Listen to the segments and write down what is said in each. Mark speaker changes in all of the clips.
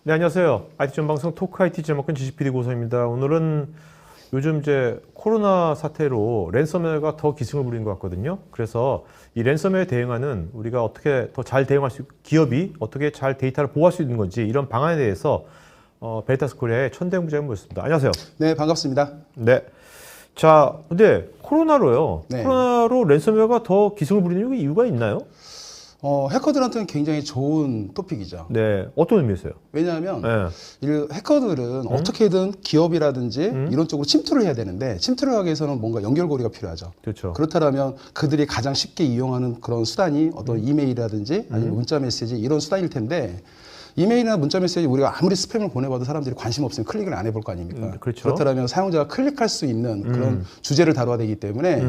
Speaker 1: 네, 안녕하세요. IT 전방송 토크 IT 제목은 지식PD 고소입니다. 오늘은 요즘 이제 코로나 사태로 랜섬웨어가 더 기승을 부리는 것 같거든요. 그래서 이 랜섬웨어에 대응하는 우리가 어떻게 더 잘 대응할 수, 기업이 어떻게 잘 데이터를 보호할 수 있는 건지 이런 방안에 대해서 베리타스 코리아의 천대웅 부장님 모셨습니다. 안녕하세요.
Speaker 2: 네, 반갑습니다.
Speaker 1: 네. 자, 근데 코로나로요.
Speaker 2: 네.
Speaker 1: 코로나로 랜섬웨어가 더 기승을 부리는 이유가 있나요?
Speaker 2: 해커들한테는 굉장히 좋은 토픽이죠.
Speaker 1: 네. 어떤 의미에서요?
Speaker 2: 왜냐하면
Speaker 1: 네.
Speaker 2: 이 해커들은 어떻게든 기업이라든지 이런 쪽으로 침투를 해야 되는데 침투를 하기 위해서는 뭔가 연결고리가 필요하죠.
Speaker 1: 그렇죠.
Speaker 2: 그렇다면 그들이 가장 쉽게 이용하는 그런 수단이 어떤 이메일이라든지 아니면 문자 메시지 이런 수단일 텐데 이메일이나 문자 메시지 우리가 아무리 스팸을 보내봐도 사람들이 관심 없으면 클릭을 안 해볼 거 아닙니까?
Speaker 1: 그렇죠.
Speaker 2: 그렇다면 사용자가 클릭할 수 있는 그런 주제를 다뤄야 되기 때문에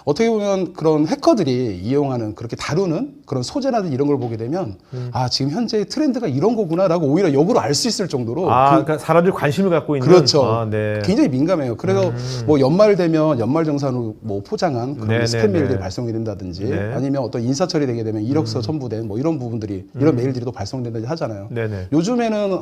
Speaker 2: 어떻게 보면 그런 해커들이 이용하는 그렇게 다루는 그런 소재라든지 이런 걸 보게 되면 아 지금 현재 트렌드가 이런 거구나라고 오히려 역으로 알 수 있을 정도로
Speaker 1: 그러니까 사람들이 관심을 갖고 있는
Speaker 2: 그렇죠.
Speaker 1: 네.
Speaker 2: 굉장히 민감해요. 그래서 뭐 연말 되면 연말정산으로 뭐 포장한 그런
Speaker 1: 네,
Speaker 2: 스팸
Speaker 1: 네,
Speaker 2: 메일들이
Speaker 1: 네.
Speaker 2: 발송이 된다든지
Speaker 1: 네.
Speaker 2: 아니면 어떤 인사 처리되게 되면 이력서 첨부된 뭐 이런 부분들이 이런 메일들이 또 발송된다든지 하잖아요.
Speaker 1: 네네.
Speaker 2: 요즘에는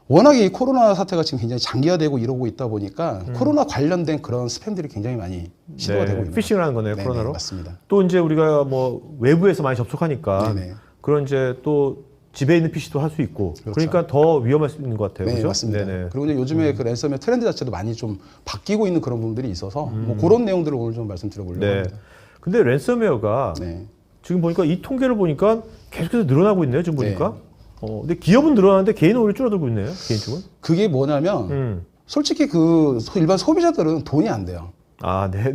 Speaker 2: 워낙에 이 코로나 사태가 지금 굉장히 장기화되고 이러고 있다 보니까 코로나 관련된 그런 스팸들이 굉장히 많이 시도가
Speaker 1: 네.
Speaker 2: 되고 있는
Speaker 1: 피싱을 하는 거네요,
Speaker 2: 네네,
Speaker 1: 코로나로.
Speaker 2: 맞습니다.
Speaker 1: 또 이제 우리가 뭐 외부에서 많이 접속하니까
Speaker 2: 네네.
Speaker 1: 그런 이제 또 집에 있는 PC도 할 수 있고
Speaker 2: 그렇죠.
Speaker 1: 그러니까 더 위험할 수 있는 것 같아요.
Speaker 2: 네,
Speaker 1: 그죠?
Speaker 2: 맞습니다.
Speaker 1: 네네.
Speaker 2: 그리고 이제 요즘에 그 랜섬웨어 트렌드 자체도 많이 좀 바뀌고 있는 그런 부분들이 있어서 뭐 그런 내용들을 오늘 좀 말씀드려보려고
Speaker 1: 네.
Speaker 2: 합니다.
Speaker 1: 근데 랜섬웨어가
Speaker 2: 네.
Speaker 1: 지금 보니까 이 통계를 보니까 계속해서 늘어나고 있네요. 지금 보니까.
Speaker 2: 네.
Speaker 1: 근데 기업은 늘어나는데 개인은 오히려 줄어들고 있네요. 개인 쪽은.
Speaker 2: 그게 뭐냐면 솔직히 그 일반 소비자들은 돈이 안 돼요.
Speaker 1: 아, 네. 네.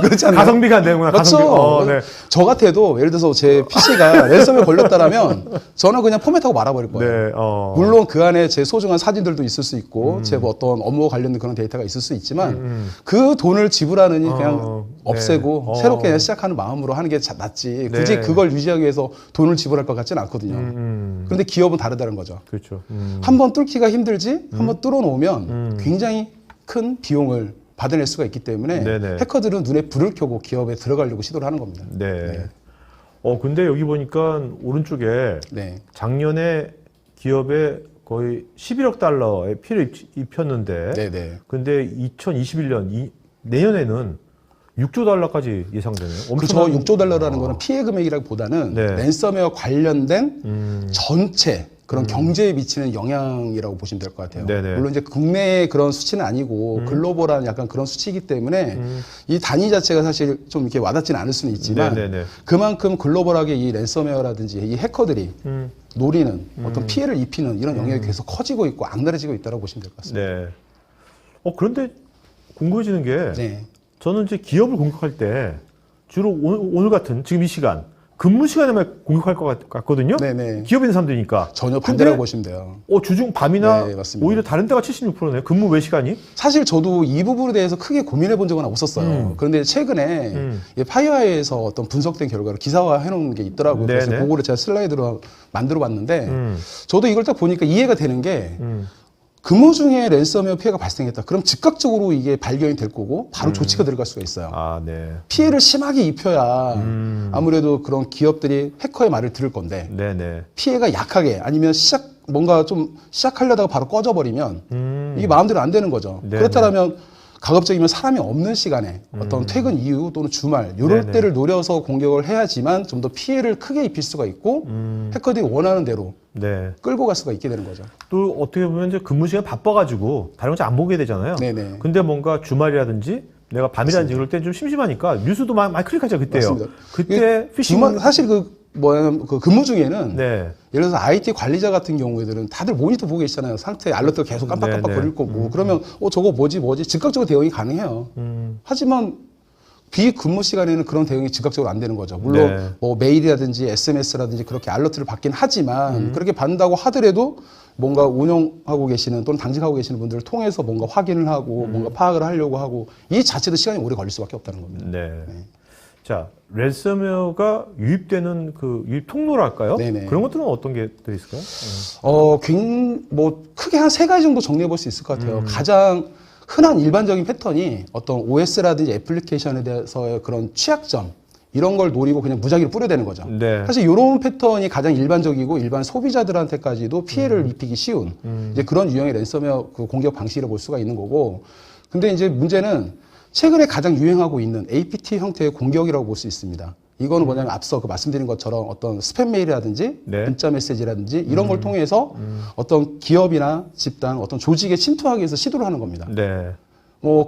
Speaker 2: 그렇지 않나요?
Speaker 1: 가성비가 안 되는구나.
Speaker 2: 그렇죠.
Speaker 1: 가성비. 네.
Speaker 2: 저 같아도 예를 들어서 제 PC가 랜섬에 걸렸다라면 저는 그냥 포맷하고 말아버릴 거예요.
Speaker 1: 네.
Speaker 2: 물론 그 안에 제 소중한 사진들도 있을 수 있고 제 뭐 어떤 업무와 관련된 그런 데이터가 있을 수 있지만 그 돈을 지불하느니 그냥 없애고
Speaker 1: 네.
Speaker 2: 새롭게 그냥 시작하는 마음으로 하는 게 낫지 굳이
Speaker 1: 네.
Speaker 2: 그걸 유지하기 위해서 돈을 지불할 것 같지는 않거든요. 그런데 기업은 다르다는 거죠.
Speaker 1: 그렇죠.
Speaker 2: 한번 뚫기가 힘들지 한번 뚫어놓으면 굉장히 큰 비용을 받아낼 수가 있기 때문에
Speaker 1: 네네.
Speaker 2: 해커들은 눈에 불을 켜고 기업에 들어가려고 시도를 하는 겁니다.
Speaker 1: 네. 근데 여기 보니까 오른쪽에
Speaker 2: 네.
Speaker 1: 작년에 기업에 거의 11억 달러의 피해를 입혔는데,
Speaker 2: 네네.
Speaker 1: 근데 2021년, 내년에는 6조 달러까지 예상되네요.
Speaker 2: 그저 6조 달러라는 거는 피해 금액이라기보다는
Speaker 1: 네.
Speaker 2: 랜섬웨어 관련된 전체 그런 경제에 미치는 영향이라고 보시면 될 것 같아요.
Speaker 1: 네네.
Speaker 2: 물론 이제 국내의 그런 수치는 아니고 글로벌한 약간 그런 수치이기 때문에 이 단위 자체가 사실 좀 이렇게 와닿지는 않을 수는 있지만
Speaker 1: 네네네.
Speaker 2: 그만큼 글로벌하게 이 랜섬웨어라든지 이 해커들이 노리는 어떤 피해를 입히는 이런 영역이 계속 커지고 있고 악랄해지고 있다고 보시면 될 것 같습니다.
Speaker 1: 네. 그런데 궁금해지는 게,
Speaker 2: 네.
Speaker 1: 저는 이제 기업을 공격할 때 주로 오늘 같은 지금 이 시간, 근무 시간에만 공격할 것 같거든요.
Speaker 2: 네네.
Speaker 1: 기업에 있는 사람들이니까.
Speaker 2: 전혀 반대라고
Speaker 1: 근데
Speaker 2: 보시면 돼요.
Speaker 1: 주중 밤이나
Speaker 2: 네, 맞습니다.
Speaker 1: 오히려 다른 때가 76%네요. 근무 외 시간이.
Speaker 2: 사실 저도 이 부분에 대해서 크게 고민해 본 적은 없었어요. 그런데 최근에 이 파이어에서 어떤 분석된 결과를 기사화 해놓은 게 있더라고요. 그래서
Speaker 1: 네네.
Speaker 2: 그거를 제가 슬라이드로 만들어 봤는데 저도 이걸 딱 보니까 이해가 되는 게 근무 중에 랜섬웨어 피해가 발생했다. 그럼 즉각적으로 이게 발견이 될 거고 바로 조치가 들어갈 수가 있어요.
Speaker 1: 아, 네.
Speaker 2: 피해를 심하게 입혀야 아무래도 그런 기업들이 해커의 말을 들을 건데
Speaker 1: 네네.
Speaker 2: 피해가 약하게 아니면 뭔가 좀 시작하려다가 바로 꺼져버리면 이게 마음대로 안 되는 거죠.
Speaker 1: 네네.
Speaker 2: 그렇다면 가급적이면 사람이 없는 시간에 어떤 퇴근 이후 또는 주말 이럴
Speaker 1: 네네.
Speaker 2: 때를 노려서 공격을 해야지만 좀 더 피해를 크게 입힐 수가 있고 해커들이 원하는 대로
Speaker 1: 네.
Speaker 2: 끌고 갈 수가 있게 되는 거죠.
Speaker 1: 또 어떻게 보면 이제 근무 시간 바빠가지고 다른 거 잘 안 보게 되잖아요.
Speaker 2: 네네.
Speaker 1: 근데 뭔가 주말이라든지 내가 밤이라든지 그럴 때 좀 심심하니까 뉴스도 많이 클릭하죠, 그때요.
Speaker 2: 맞습니다.
Speaker 1: 그때 피싱.
Speaker 2: 사실 그 근무 중에는
Speaker 1: 네.
Speaker 2: 예를 들어서 IT 관리자 같은 경우에들은 다들 모니터 보고 계시잖아요. 상태 알러트가 계속 깜빡깜빡
Speaker 1: 네네.
Speaker 2: 거릴 거고. 그러면 저거 뭐지 즉각적으로 대응이 가능해요. 하지만 비근무 시간에는 그런 대응이 즉각적으로 안 되는 거죠. 물론
Speaker 1: 네.
Speaker 2: 뭐 메일이라든지 SMS라든지 그렇게 알러트를 받긴 하지만 그렇게 받는다고 하더라도 뭔가 운영하고 계시는 또는 당직하고 계시는 분들을 통해서 뭔가 확인을 하고 뭔가 파악을 하려고 하고 이 자체도 시간이 오래 걸릴 수밖에 없다는 겁니다.
Speaker 1: 네. 자, 랜섬웨어가 유입되는 그 유입 통로랄까요?
Speaker 2: 네네.
Speaker 1: 그런 것들은 어떤 게 있을까요?
Speaker 2: 뭐 크게 한 3가지 정도 정리해 볼 수 있을 것 같아요. 가장 흔한 일반적인 패턴이 어떤 OS라든지 애플리케이션에 대해서의 그런 취약점 이런 걸 노리고 그냥 무작위로 뿌려대는 거죠.
Speaker 1: 네.
Speaker 2: 사실 이런 패턴이 가장 일반적이고 일반 소비자들한테까지도 피해를 입히기 쉬운 이제 그런 유형의 랜섬웨어 그 공격 방식이라고 볼 수가 있는 거고. 근데 이제 문제는 최근에 가장 유행하고 있는 APT 형태의 공격이라고 볼 수 있습니다. 이거는 뭐냐면 앞서 그 말씀드린 것처럼 어떤 스팸 메일이라든지
Speaker 1: 네.
Speaker 2: 문자 메시지라든지 이런 걸 통해서 어떤 기업이나 집단, 어떤 조직에 침투하기 위해서 시도를 하는 겁니다.
Speaker 1: 네.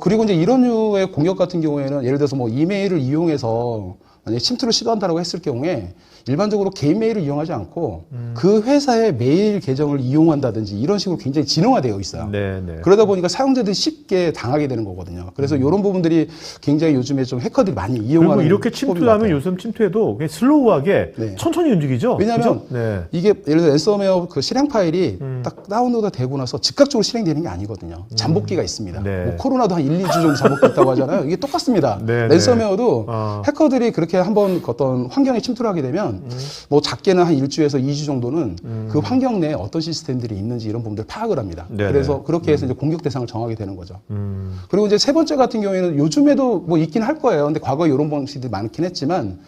Speaker 2: 그리고 이제 이런 류의 공격 같은 경우에는 예를 들어서 뭐 이메일을 이용해서 만약에 침투를 시도한다라고 했을 경우에 일반적으로 개인 메일을 이용하지 않고 그 회사의 메일 계정을 이용한다든지 이런 식으로 굉장히 진흥화되어 있어요.
Speaker 1: 네, 네.
Speaker 2: 그러다 보니까 사용자들이 쉽게 당하게 되는 거거든요. 그래서 이런 부분들이 굉장히 요즘에 좀 해커들이 많이
Speaker 1: 그리고
Speaker 2: 이용하는
Speaker 1: 이렇게
Speaker 2: 수법인 것
Speaker 1: 침투하면
Speaker 2: 같아요.
Speaker 1: 요즘 침투해도 그냥 슬로우하게
Speaker 2: 네.
Speaker 1: 천천히 움직이죠.
Speaker 2: 왜냐하면
Speaker 1: 그죠? 네.
Speaker 2: 이게 예를 들어 랜섬웨어 그 실행 파일이 딱 다운로드 되고 나서 즉각적으로 실행되는 게 아니거든요. 잠복기가 있습니다.
Speaker 1: 네.
Speaker 2: 뭐 코로나도 한 1, 2주 정도 잠복기 있다고 하잖아요. 이게 똑같습니다.
Speaker 1: 네,
Speaker 2: 랜섬웨어도
Speaker 1: 아.
Speaker 2: 해커들이 그렇게 한번 어떤 환경에 침투를 하게 되면 뭐 작게는 한 1주에서 2주 정도는 그 환경 내에 어떤 시스템들이 있는지 이런 부분들을 파악을 합니다.
Speaker 1: 네,
Speaker 2: 그래서 그렇게 해서 이제 공격 대상을 정하게 되는 거죠. 그리고 이제 세 번째 같은 경우에는 요즘에도 뭐 있긴 할 거예요. 근데 과거에 이런 방식들이 많긴 했지만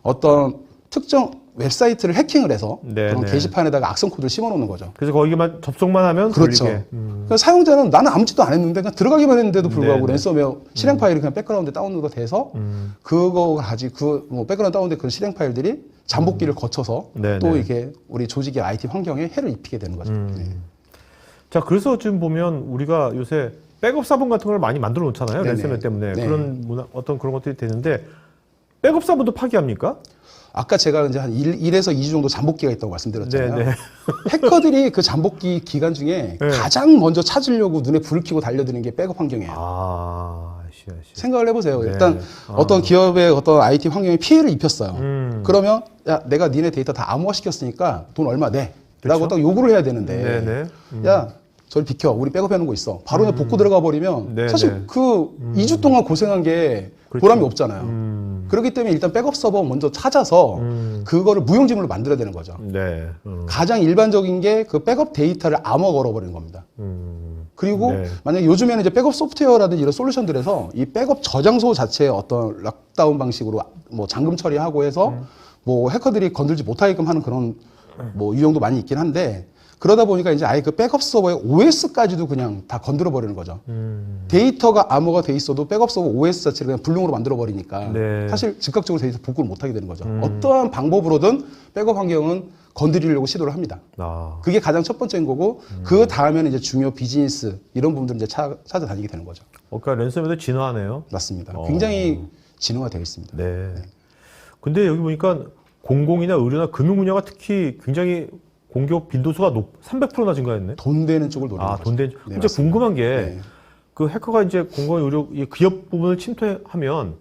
Speaker 2: 어떤 특정 웹사이트를 해킹을 해서
Speaker 1: 네,
Speaker 2: 그런
Speaker 1: 네.
Speaker 2: 게시판에다가 악성 코드를 심어놓는 거죠.
Speaker 1: 그래서 거기만 접속만 하면
Speaker 2: 그렇죠.
Speaker 1: 걸리게.
Speaker 2: 그러니까 사용자는 나는 아무 짓도 안 했는데 그냥 들어가기만 했는데도 불구하고
Speaker 1: 네, 네.
Speaker 2: 랜섬웨어 실행 파일이 그냥 백그라운드에 다운로드 돼서 그거 가지 뭐 백그라운드 다운된 그 실행 파일들이 잠복기를 거쳐서
Speaker 1: 네,
Speaker 2: 또
Speaker 1: 네.
Speaker 2: 이게 우리 조직의 IT 환경에 해를 입히게 되는 거죠. 네.
Speaker 1: 자, 그래서 지금 보면 우리가 요새 백업 사본 같은 걸 많이 만들어 놓잖아요.
Speaker 2: 네네.
Speaker 1: 랜섬웨어 때문에.
Speaker 2: 네.
Speaker 1: 그런 어떤 그런 것들이 되는데 백업 사본도 파기합니까?
Speaker 2: 아까 제가 이제 한 1에서 2주 정도 잠복기가 있다고 말씀드렸잖아요.
Speaker 1: 네, 네.
Speaker 2: 해커들이 그 잠복기 기간 중에
Speaker 1: 네.
Speaker 2: 가장 먼저 찾으려고 눈에 불을 켜고 달려드는 게 백업 환경이에요.
Speaker 1: 아씨.
Speaker 2: 생각을 해보세요.
Speaker 1: 네.
Speaker 2: 일단 어떤 기업의 어떤 IT 환경에 피해를 입혔어요. 그러면 야 내가 니네 데이터 다 암호화 시켰으니까 돈 얼마 내 라고 딱 요구를 해야 되는데
Speaker 1: 네, 네.
Speaker 2: 야 저리 비켜 우리 백업해 놓은 거 있어 바로 그냥 복구 들어가 버리면
Speaker 1: 네,
Speaker 2: 사실
Speaker 1: 네.
Speaker 2: 그 2주 동안 고생한 게
Speaker 1: 그렇죠.
Speaker 2: 보람이 없잖아요. 그렇기 때문에 일단 백업 서버 먼저 찾아서 그거를 무용지물로 만들어야 되는 거죠.
Speaker 1: 네.
Speaker 2: 가장 일반적인 게 그 백업 데이터를 암호 걸어버리는 겁니다. 그리고
Speaker 1: 네.
Speaker 2: 만약에 요즘에는 이제 백업 소프트웨어라든지 이런 솔루션들에서 이 백업 저장소 자체의 어떤 락다운 방식으로 뭐 잠금 처리하고 해서 뭐 해커들이 건들지 못하게끔 하는 그런 뭐 유형도 많이 있긴 한데 그러다 보니까 이제 아예 그 백업 서버의 OS까지도 그냥 다 건드려 버리는 거죠. 데이터가 암호가 돼 있어도 백업 서버 OS 자체를 그냥 불능으로 만들어 버리니까
Speaker 1: 네.
Speaker 2: 사실 즉각적으로 데이터 복구를 못 하게 되는 거죠. 어떠한 방법으로든 백업 환경은 건드리려고 시도를 합니다.
Speaker 1: 아.
Speaker 2: 그게 가장 첫 번째인 거고 그 다음에는 이제 중요 비즈니스 이런 부분들을 이제 찾아다니게 되는 거죠.
Speaker 1: 그러니까 랜섬웨어도 진화하네요.
Speaker 2: 맞습니다. 굉장히 진화되어 있습니다.
Speaker 1: 네. 근데 여기 보니까 공공이나 의료나 금융 분야가 특히 굉장히 공격 빈도수가 300%나 증가했네.
Speaker 2: 돈 되는 쪽을 노리는
Speaker 1: 아,
Speaker 2: 거죠.
Speaker 1: 돈 된.
Speaker 2: 네,
Speaker 1: 진짜
Speaker 2: 맞습니다.
Speaker 1: 궁금한 게
Speaker 2: 네.
Speaker 1: 그 해커가 이제 공공 의료 이 기업 부분을 침투하면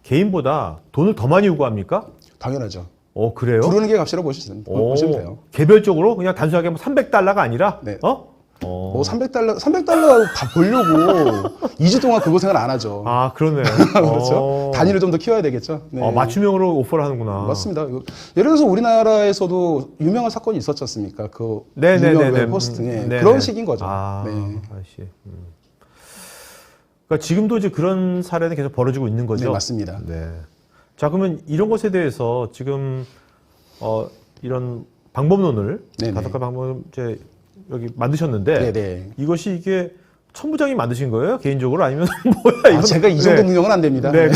Speaker 1: 개인보다 돈을 더 많이 요구합니까?
Speaker 2: 당연하죠.
Speaker 1: 그래요?
Speaker 2: 부르는 게 값이라고 보시면 돼요.
Speaker 1: 개별적으로 그냥 단순하게 뭐 300달러가 아니라
Speaker 2: 네.
Speaker 1: 뭐
Speaker 2: $300 다 벌려고 2주 동안 그거 생각 안 하죠.
Speaker 1: 아, 그러네.
Speaker 2: 그렇죠. 단위를 좀 더 키워야 되겠죠. 네.
Speaker 1: 맞춤형으로 오퍼를 하는구나.
Speaker 2: 맞습니다. 예를 들어서 우리나라에서도 유명한 사건이 있었지 않습니까? 그
Speaker 1: 네네네네.
Speaker 2: 유명 웹 호스팅에 그런 식인 거죠.
Speaker 1: 아,
Speaker 2: 네.
Speaker 1: 아씨. 그러니까 지금도 이제 그런 사례는 계속 벌어지고 있는 거죠.
Speaker 2: 네, 맞습니다.
Speaker 1: 네. 자, 그러면 이런 것에 대해서 지금 이런 방법론을
Speaker 2: 네네.
Speaker 1: 5가지 방법을 이제 여기 만드셨는데
Speaker 2: 네네.
Speaker 1: 이것이 이게 천부장이 만드신 거예요? 개인적으로 아니면 뭐야? 이건
Speaker 2: 제가 이 정도 능력은 안 됩니다.
Speaker 1: 네,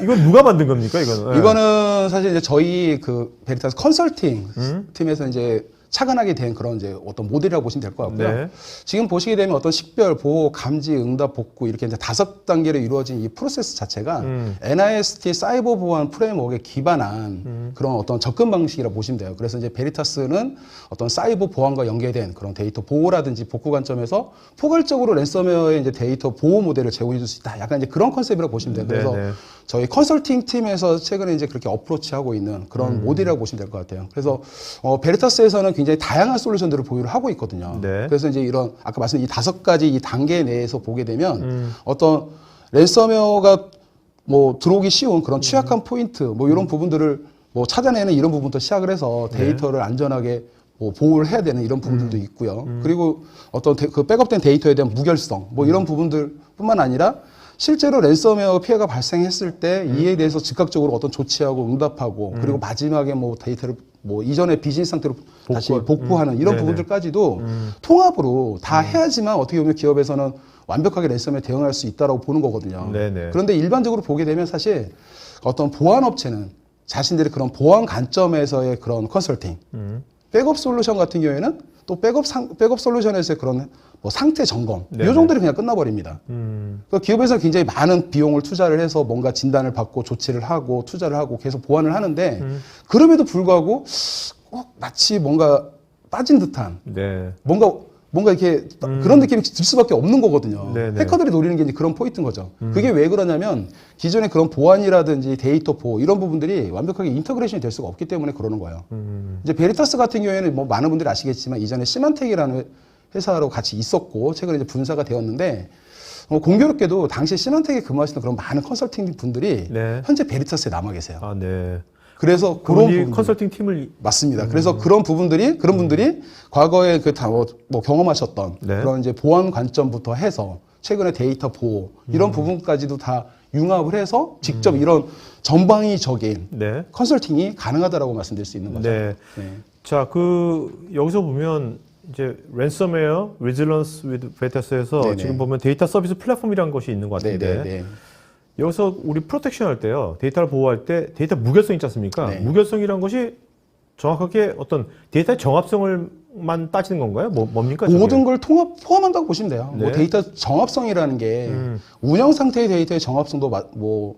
Speaker 1: 이건 누가 만든 겁니까? 이거는? 네.
Speaker 2: 이거는 사실 이제 저희 그 베리타스 컨설팅 팀에서 이제 착안하게 된 그런 이제 어떤 모델이라고 보시면 될 것 같고요.
Speaker 1: 네.
Speaker 2: 지금 보시게 되면 어떤 식별, 보호, 감지, 응답, 복구 이렇게 이제 5단계로 이루어진 이 프로세스 자체가 NIST 사이버 보안 프레임워크에 기반한 그런 어떤 접근 방식이라고 보시면 돼요. 그래서 이제 베리타스는 어떤 사이버 보안과 연계된 그런 데이터 보호라든지 복구 관점에서 포괄적으로 랜섬웨어의 이제 데이터 보호 모델을 제공해 줄 수 있다. 약간 이제 그런 컨셉이라고 보시면 돼요. 그래서
Speaker 1: 네네.
Speaker 2: 저희 컨설팅 팀에서 최근에 이제 그렇게 어프로치하고 있는 그런 모델이라고 보시면 될 것 같아요. 그래서 베리타스에서는 굉장히 다양한 솔루션들을 보유를 하고 있거든요.
Speaker 1: 네.
Speaker 2: 그래서 이제 이런 아까 말씀드린 이 5가지 이 단계 내에서 보게 되면 어떤 랜섬웨어가 뭐 들어오기 쉬운 그런 취약한 포인트 뭐 이런 부분들을 뭐 찾아내는 이런 부분부터 시작을 해서 데이터를 안전하게 뭐 보호를 해야 되는 이런 부분들도 있고요. 그리고 어떤 그 백업된 데이터에 대한 무결성 뭐 이런 부분들뿐만 아니라 실제로 랜섬웨어 피해가 발생했을 때 이에 대해서 즉각적으로 어떤 조치하고 응답하고 그리고 마지막에 뭐 데이터를 뭐 이전의 비즈니스 상태로 다시 복구하는 이런
Speaker 1: 네네.
Speaker 2: 부분들까지도 통합으로 다 해야지만 어떻게 보면 기업에서는 완벽하게 랜섬에 대응할 수 있다라고 보는 거거든요.
Speaker 1: 네네.
Speaker 2: 그런데 일반적으로 보게 되면 사실 어떤 보안 업체는 자신들의 그런 보안 관점에서의 그런 컨설팅, 백업 솔루션 같은 경우에는 또 백업 솔루션에서의 그런 뭐 상태 점검,
Speaker 1: 네네.
Speaker 2: 이 정도로 그냥 끝나버립니다. 그러니까 기업에서 굉장히 많은 비용을 투자를 해서 뭔가 진단을 받고 조치를 하고 투자를 하고 계속 보완을 하는데 그럼에도 불구하고 마치 뭔가 빠진 듯한
Speaker 1: 네.
Speaker 2: 뭔가 이렇게 그런 느낌이 들 수밖에 없는 거거든요.
Speaker 1: 네네.
Speaker 2: 해커들이 노리는 게 이제 그런 포인트인 거죠. 그게 왜 그러냐면 기존의 그런 보안이라든지 데이터 보호 이런 부분들이 완벽하게 인터그레이션이 될 수가 없기 때문에 그러는 거예요. 이제 베리타스 같은 경우에는 뭐 많은 분들이 아시겠지만 이전에 시만텍이라는 회사로 같이 있었고 최근에 이제 분사가 되었는데 공교롭게도 당시 시만텍에 근무하시는 그런 많은 컨설팅 분들이
Speaker 1: 네.
Speaker 2: 현재 베리타스에 남아 계세요.
Speaker 1: 아, 네.
Speaker 2: 그래서 그런
Speaker 1: 그분이
Speaker 2: 부분들.
Speaker 1: 컨설팅 팀을
Speaker 2: 맞습니다. 그래서 그런 분들이 과거에 뭐 경험하셨던
Speaker 1: 네.
Speaker 2: 그런 이제 보안 관점부터 해서 최근에 데이터 보호 이런 부분까지도 다 융합을 해서 직접 이런 전방위적인
Speaker 1: 네.
Speaker 2: 컨설팅이 가능하다라고 말씀드릴 수 있는 거죠.
Speaker 1: 네.
Speaker 2: 네.
Speaker 1: 자, 여기서 보면 이제 랜섬웨어 리질런스 위드 베타스에서
Speaker 2: 네네.
Speaker 1: 지금 보면 데이터 서비스 플랫폼이라는 것이 있는 것
Speaker 2: 네,
Speaker 1: 같은데
Speaker 2: 네, 네.
Speaker 1: 여기서 우리 프로텍션 할 때요. 데이터를 보호할 때 데이터 무결성 있지 않습니까?
Speaker 2: 네.
Speaker 1: 무결성이란 것이 정확하게 어떤 데이터의 정합성을만 따지는 건가요? 뭡니까? 저게?
Speaker 2: 모든 걸 포함한다고 보시면 돼요.
Speaker 1: 네.
Speaker 2: 뭐 데이터 정합성이라는 게 운영 상태의 데이터의 정합성도 뭐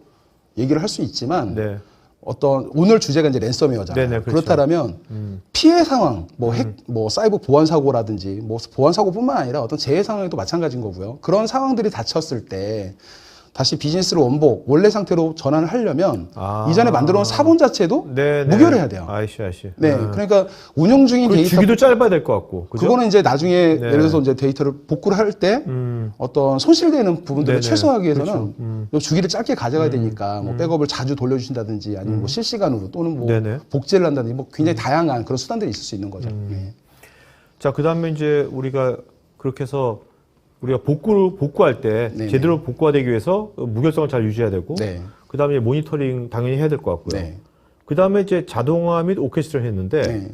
Speaker 2: 얘기를 할 수 있지만
Speaker 1: 네.
Speaker 2: 어떤 오늘 주제가 이제 랜섬웨어잖아요.
Speaker 1: 네네, 그렇죠.
Speaker 2: 그렇다면 피해 상황, 뭐 사이버 보안 사고라든지 뭐 보안 사고뿐만 아니라 어떤 재해 상황에도 마찬가지인 거고요. 그런 상황들이 닥쳤을 때 다시 비즈니스로 원래 상태로 전환을 하려면 이전에 만들어 놓은 사본 자체도
Speaker 1: 네네.
Speaker 2: 무결해야 돼요.
Speaker 1: 아이씨.
Speaker 2: 네, 그러니까 운영 중인
Speaker 1: 그
Speaker 2: 데이터
Speaker 1: 주기도 짧아야 될 것 같고. 그죠?
Speaker 2: 그거는 이제 나중에
Speaker 1: 네.
Speaker 2: 예를 들어서 이제 데이터를 복구를 할 때 어떤 손실되는 부분들을
Speaker 1: 네네.
Speaker 2: 최소화하기 위해서는
Speaker 1: 그렇죠.
Speaker 2: 요 주기를 짧게 가져가야 되니까 뭐 백업을 자주 돌려주신다든지 아니면 뭐 실시간으로 또는 뭐
Speaker 1: 네네.
Speaker 2: 복제를 한다든지 뭐 굉장히 다양한 그런 수단들이 있을 수 있는 거죠. 네.
Speaker 1: 자, 그다음에 이제 우리가 그렇게 해서 우리가 복구할 때
Speaker 2: 네네.
Speaker 1: 제대로 복구가 되기 위해서 무결성을 잘 유지해야 되고
Speaker 2: 네.
Speaker 1: 그다음에 모니터링 당연히 해야 될 것 같고요.
Speaker 2: 네.
Speaker 1: 그다음에 이제 자동화 및 오케스트레를 했는데
Speaker 2: 네.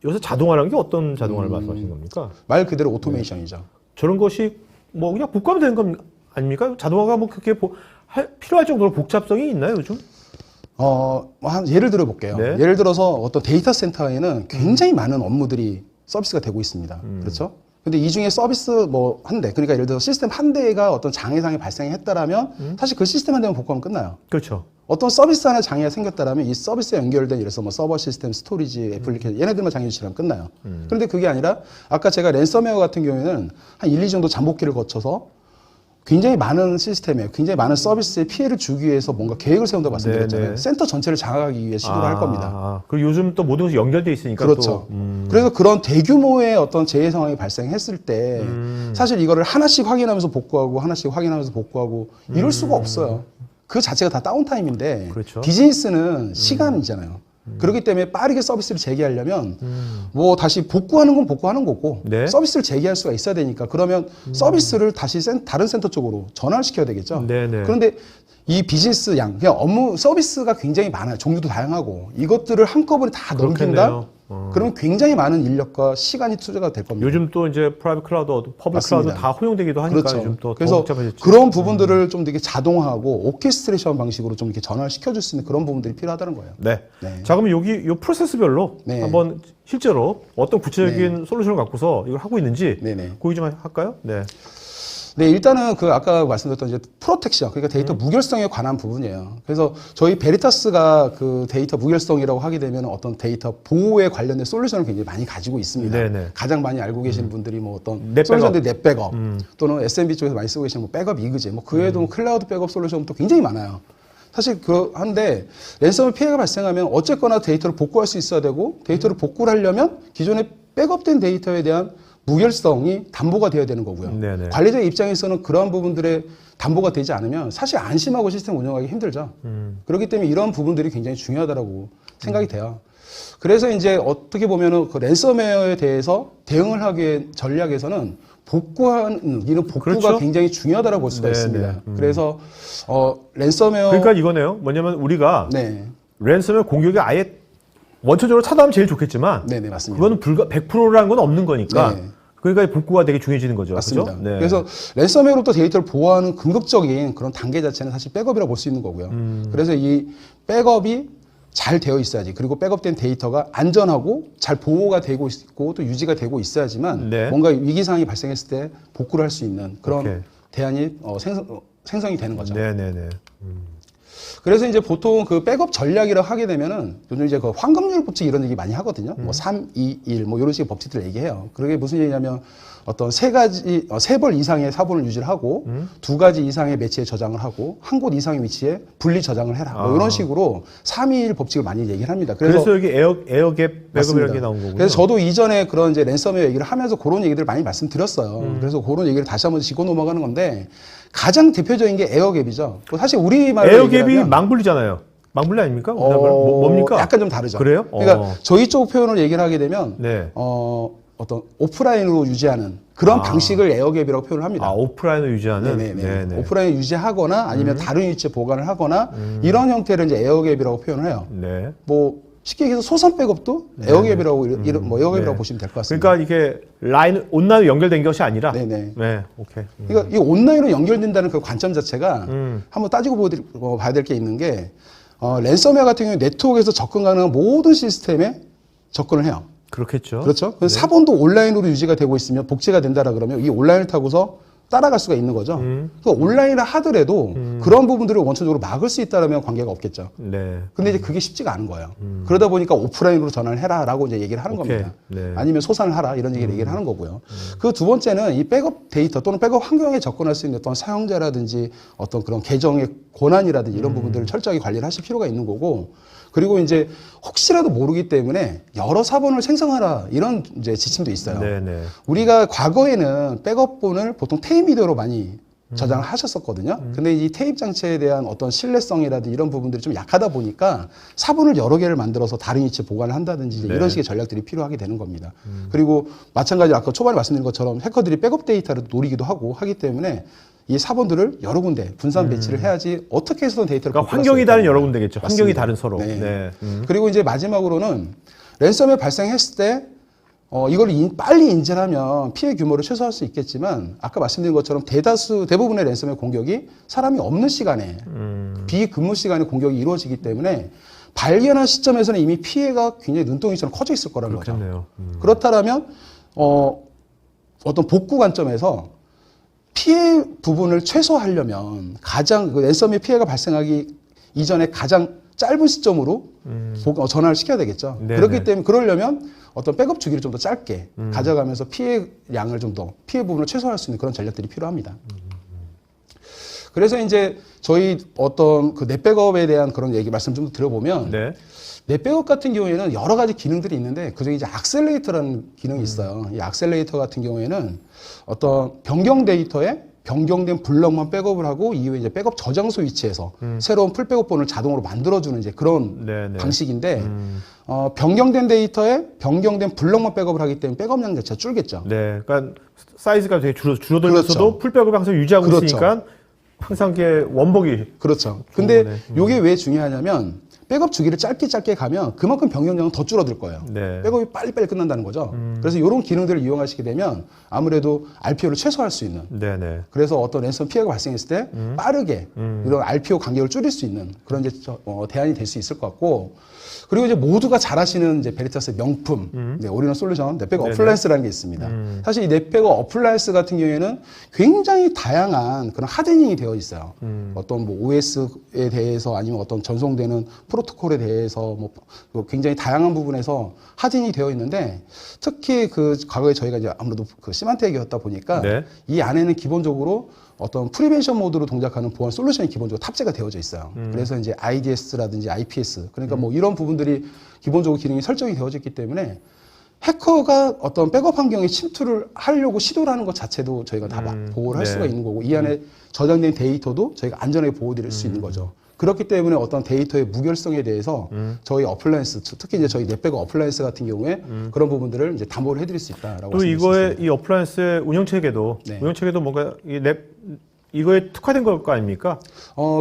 Speaker 1: 여기서 자동화라는 게 어떤 자동화를 말씀하시는 겁니까?
Speaker 2: 말 그대로 오토메이션이죠.
Speaker 1: 저런 것이 뭐 그냥 복구하면 되는 건 아닙니까? 자동화가 뭐 그렇게 필요할 정도로 복잡성이 있나요, 요즘?
Speaker 2: 예를 들어 볼게요.
Speaker 1: 네.
Speaker 2: 예를 들어서 어떤 데이터 센터에는 굉장히 많은 업무들이 서비스가 되고 있습니다. 그렇죠? 근데 이 중에 서비스 뭐 한 대, 그러니까 예를 들어서 시스템 한 대가 어떤 장애상이 발생했다라면 사실 그 시스템 한 대만 복구하면 끝나요.
Speaker 1: 그렇죠.
Speaker 2: 어떤 서비스 하나 장애가 생겼다라면 이 서비스에 연결된 예를 들어서 뭐 서버 시스템, 스토리지, 애플리케이션 얘네들만 장애 조치하면 끝나요. 그런데 그게 아니라 아까 제가 랜섬웨어 같은 경우에는 한 1, 2 정도 잠복기를 거쳐서 굉장히 많은 시스템에 굉장히 많은 서비스에 피해를 주기 위해서 뭔가 계획을 세운다고 말씀드렸잖아요.
Speaker 1: 네네.
Speaker 2: 센터 전체를 장악하기 위해 시도를 할 겁니다.
Speaker 1: 그리고 요즘 또 모든 것이 연결돼 있으니까
Speaker 2: 그렇죠.
Speaker 1: 또,
Speaker 2: 그래서 그런 대규모의 어떤 재해 상황이 발생했을 때 사실 이거를 하나씩 확인하면서 복구하고 하나씩 확인하면서 복구하고 이럴 수가 없어요. 그 자체가 다 다운타임인데
Speaker 1: 그렇죠.
Speaker 2: 비즈니스는 시간이잖아요. 그렇기 때문에 빠르게 서비스를 재개하려면 뭐 다시 복구하는 건 복구하는 거고
Speaker 1: 네.
Speaker 2: 서비스를 재개할 수가 있어야 되니까 그러면 서비스를 다시 다른 센터 쪽으로 전환을 시켜야 되겠죠.
Speaker 1: 네네.
Speaker 2: 그런데 이 비즈니스 그냥 업무 서비스가 굉장히 많아요. 종류도 다양하고 이것들을 한꺼번에 다 넘긴다?
Speaker 1: 그렇겠네요.
Speaker 2: 그러면 굉장히 많은 인력과 시간이 투자가 될 겁니다.
Speaker 1: 요즘 또 이제 프라이빗 클라우드, 퍼블릭
Speaker 2: 맞습니다.
Speaker 1: 클라우드 다 활용되기도 하니까
Speaker 2: 그렇죠.
Speaker 1: 요즘 더
Speaker 2: 그래서
Speaker 1: 복잡해졌죠.
Speaker 2: 그런 부분들을 좀 되게 자동화하고 오케스트레이션 방식으로 좀 이렇게 전환을 시켜줄 수 있는 그런 부분들이 필요하다는 거예요.
Speaker 1: 네.
Speaker 2: 네.
Speaker 1: 자, 그러면 여기 요 프로세스별로
Speaker 2: 네.
Speaker 1: 한번 실제로 어떤 구체적인 솔루션을 갖고서 이걸 하고 있는지
Speaker 2: 네네.
Speaker 1: 공유 좀 할까요? 네.
Speaker 2: 네, 일단은 그 아까 말씀드렸던 이제 프로텍션, 그러니까 데이터 무결성에 관한 부분이에요. 그래서 저희 베리타스가 그 데이터 무결성이라고 하게 되면 어떤 데이터 보호에 관련된 솔루션을 굉장히 많이 가지고 있습니다.
Speaker 1: 네네.
Speaker 2: 가장 많이 알고 계시는 분들이 뭐 어떤
Speaker 1: 넷백업.
Speaker 2: 솔루션들 넷백업 또는 SMB 쪽에서 많이 쓰고 계시는 뭐 백업 이그제, 뭐 그 외에도 클라우드 백업 솔루션도 굉장히 많아요. 사실 한데 랜섬웨어 피해가 발생하면 어쨌거나 데이터를 복구할 수 있어야 되고 데이터를 복구를 하려면 기존에 백업된 데이터에 대한 무결성이 담보가 되어야 되는 거고요.
Speaker 1: 네네.
Speaker 2: 관리자의 입장에서는 그러한 부분들의 담보가 되지 않으면 사실 안심하고 시스템 운영하기 힘들죠. 그렇기 때문에 이런 부분들이 굉장히 중요하다고 생각이 돼요. 그래서 이제 어떻게 보면은 그 랜섬웨어에 대해서 대응을 하기 위한 전략에서는 이런 복구가
Speaker 1: 그렇죠.
Speaker 2: 굉장히 중요하다고 볼 수가
Speaker 1: 네,
Speaker 2: 있습니다.
Speaker 1: 네.
Speaker 2: 그래서 랜섬웨어
Speaker 1: 그러니까 이거네요. 뭐냐면 우리가
Speaker 2: 네,
Speaker 1: 랜섬웨어 공격이 아예 원천적으로 차단하면 제일 좋겠지만
Speaker 2: 네, 네 맞습니다.
Speaker 1: 그거는 불가 100%라는 건 없는 거니까
Speaker 2: 네.
Speaker 1: 그러니까 복구가 되게 중요해지는 거죠.
Speaker 2: 맞습니다.
Speaker 1: 그죠? 네.
Speaker 2: 그래서 랜섬웨어로부터 데이터를 보호하는 궁극적인 그런 단계 자체는 사실 백업이라고 볼 수 있는 거고요. 그래서 이 백업이 잘 되어 있어야지. 그리고 백업된 데이터가 안전하고 잘 보호가 되고 있고 또 유지가 되고 있어야지만
Speaker 1: 네.
Speaker 2: 뭔가 위기 상황이 발생했을 때 복구를 할 수 있는 그런
Speaker 1: 오케이.
Speaker 2: 대안이 생성이 되는 거죠.
Speaker 1: 네네네.
Speaker 2: 그래서 이제 보통 그 백업 전략이라고 하게 되면은 요즘 이제 그 황금률 법칙 이런 얘기 많이 하거든요. 뭐 3, 2, 1 뭐 이런 식의 법칙들 얘기해요. 그게 무슨 얘기냐면 어떤 세 벌 이상의 사본을 유지를 하고 두 가지 이상의 매치에 저장을 하고 한 곳 이상의 위치에 분리 저장을 해라. 뭐 이런 식으로 3, 2, 1 법칙을 많이 얘기를 합니다.
Speaker 1: 그래서 여기 에어갭 백업이라는 게 나온 거고요.
Speaker 2: 그래서 저도 이전에 그런 이제 랜섬웨어 얘기를 하면서 그런 얘기들을 많이 말씀드렸어요. 그래서 그런 얘기를 다시 한번 짚고 넘어가는 건데 가장 대표적인 게 에어갭이죠. 사실 우리말로
Speaker 1: 에어갭이 망불리잖아요. 망불리 아닙니까? 뭡니까?
Speaker 2: 약간 좀 다르죠.
Speaker 1: 그래요?
Speaker 2: 그러니까 저희 쪽 표현을 얘기를 하게 되면
Speaker 1: 네.
Speaker 2: 어떤 오프라인으로 유지하는 그런 방식을 에어갭이라고 표현을 합니다.
Speaker 1: 오프라인을 유지하는.
Speaker 2: 네네. 오프라인을 유지하거나 아니면 다른 위치에 보관을 하거나 이런 형태를 이제 에어갭이라고 표현을 해요.
Speaker 1: 네.
Speaker 2: 뭐 쉽게 얘기해서 소선 백업도 에어갭이라고 에어갭이라고
Speaker 1: 네.
Speaker 2: 보시면 될 것 같습니다.
Speaker 1: 그러니까 이게 라인 온라인 연결된 것이 아니라.
Speaker 2: 네네.
Speaker 1: 네. 오케이.
Speaker 2: 그러니까 이 온라인으로 연결된다는 그 관점 자체가 한번 따지고 봐야 될 게 있는 게 랜섬웨어 같은 경우에 네트워크에서 접근 가능한 모든 시스템에 접근을 해요.
Speaker 1: 그렇겠죠.
Speaker 2: 그렇죠. 그래서 사본도 온라인으로 유지가 되고 있으면 복제가 된다라 그러면 이 온라인을 타고서 따라갈 수가 있는 거죠. 그러니까 온라인을 하더라도 그런 부분들을 원천적으로 막을 수 있다라면 관계가 없겠죠.
Speaker 1: 네.
Speaker 2: 근데 이제 그게 쉽지가 않은 거예요. 그러다 보니까 오프라인으로 전환을 해라라고 이제 얘기를 하는
Speaker 1: 오케이.
Speaker 2: 겁니다.
Speaker 1: 네.
Speaker 2: 아니면 소산을 하라 이런 얘기를 하는 거고요. 그 두 번째는 이 백업 데이터 또는 백업 환경에 접근할 수 있는 어떤 사용자라든지 어떤 그런 계정의 권한이라든지 이런 부분들을 철저하게 관리를 하실 필요가 있는 거고 그리고 이제 혹시라도 모르기 때문에 여러 사본을 생성하라 이런 이제 지침도 있어요.
Speaker 1: 네네.
Speaker 2: 우리가 과거에는 백업본을 보통 테이프 비디오로 많이 저장을 하셨었거든요. 근데 이 테이프 장치에 대한 어떤 신뢰성이라든지 이런 부분들이 좀 약하다 보니까 사본을 여러 개를 만들어서 다른 위치에 보관을 한다든지 이제
Speaker 1: 네.
Speaker 2: 이런 식의 전략들이 필요하게 되는 겁니다. 그리고 마찬가지로 아까 초반에 말씀드린 것처럼 해커들이 백업 데이터를 노리기도 하고 하기 때문에 이 사본들을 여러 군데 분산 배치를 해야지 어떻게 해서든 데이터를
Speaker 1: 그러니까
Speaker 2: 복구할
Speaker 1: 환경이
Speaker 2: 수
Speaker 1: 다른
Speaker 2: 있거든요.
Speaker 1: 여러 군데겠죠. 환경이
Speaker 2: 맞습니다.
Speaker 1: 다른 서로.
Speaker 2: 네.
Speaker 1: 네.
Speaker 2: 그리고 이제 마지막으로는 랜섬웨어 발생했을 때 이걸 빨리 인지하면 피해 규모를 최소화할 수 있겠지만 아까 말씀드린 것처럼 대부분의 랜섬웨어 공격이 사람이 없는 시간에 비근무 시간에 공격이 이루어지기 때문에 발견한 시점에서는 이미 피해가 굉장히 눈덩이처럼 커져 있을 거라는 거죠.
Speaker 1: 그렇겠네요.
Speaker 2: 그렇다면 어떤 복구 관점에서 피해 부분을 최소화하려면 가장 그 랜섬웨어 피해가 발생하기 이전에 가장 짧은 시점으로 전환을 시켜야 되겠죠.
Speaker 1: 네네.
Speaker 2: 그렇기 때문에 그러려면 어떤 백업 주기를 좀 더 짧게 가져가면서 피해 양을 좀 더 피해 부분을 최소화할 수 있는 그런 전략들이 필요합니다. 그래서 이제 저희 어떤 그 넷백업에 대한 그런 얘기 말씀 좀 드려보면
Speaker 1: 네.
Speaker 2: 넷백업 같은 경우에는 여러 가지 기능들이 있는데 그중에 이제 악셀레이터라는 기능이 있어요. 이 악셀레이터 같은 경우에는 어떤 변경 데이터에 변경된 블럭만 백업을 하고 이후에 이제 백업 저장소 위치에서 새로운 풀 백업본을 자동으로 만들어주는 이제 그런
Speaker 1: 네네.
Speaker 2: 방식인데 변경된 데이터에 변경된 블럭만 백업을 하기 때문에 백업량 자체가 줄겠죠.
Speaker 1: 네. 그러니까 사이즈가 되게 줄어들면서도
Speaker 2: 그렇죠.
Speaker 1: 풀백업을 항상 유지하고
Speaker 2: 그렇죠.
Speaker 1: 있으니까 항상 이게 원복이.
Speaker 2: 그렇죠. 근데
Speaker 1: 거네.
Speaker 2: 이게 왜 중요하냐면 백업 주기를 짧게 가면 그만큼 변경량은 더 줄어들 거예요.
Speaker 1: 네.
Speaker 2: 백업이 빨리빨리 끝난다는 거죠. 그래서 이런 기능들을 이용하시게 되면 아무래도 RPO를 최소화할 수 있는
Speaker 1: 네네.
Speaker 2: 그래서 어떤 랜섬 피해가 발생했을 때 빠르게 이런 RPO 간격을 줄일 수 있는 그런 이제 대안이 될 수 있을 것 같고 그리고 이제 모두가 잘 아시는 이제 베리타스의 명품 네, 올인원 솔루션 넷백업
Speaker 1: 네네.
Speaker 2: 어플라이언스라는 게 있습니다. 사실 이 넷백업 어플라이언스 같은 경우에는 굉장히 다양한 그런 하드닝이 되어 있어요. 어떤 뭐 OS에 대해서 아니면 어떤 전송되는 프로토콜에 대해서 뭐 굉장히 다양한 부분에서 하드닝이 되어 있는데 특히 그 과거에 저희가 이제 아무래도 그 시만텍이었다 보니까
Speaker 1: 네.
Speaker 2: 이 안에는 기본적으로 어떤 프리벤션 모드로 동작하는 보안 솔루션이 기본적으로 탑재가 되어져 있어요. 그래서 이제 IDS라든지 IPS 그러니까 뭐 이런 부분들이 기본적으로 기능이 설정이 되어져 있기 때문에 해커가 어떤 백업 환경에 침투를 하려고 시도를 하는 것 자체도 저희가 다 보호를 할
Speaker 1: 네.
Speaker 2: 수가 있는 거고 이 안에 저장된 데이터도 저희가 안전하게 보호드릴 수 있는 거죠. 그렇기 때문에 어떤 데이터의 무결성에 대해서 저희 어플라이언스, 특히 이제 저희 넷백업 어플라이언스 같은 경우에 그런 부분들을 이제 담보를 해드릴 수 있다라고.
Speaker 1: 또 이거의 이 어플라이언스의 운영 체계도
Speaker 2: 네.
Speaker 1: 뭔가 이거에 특화된 걸 거 아닙니까?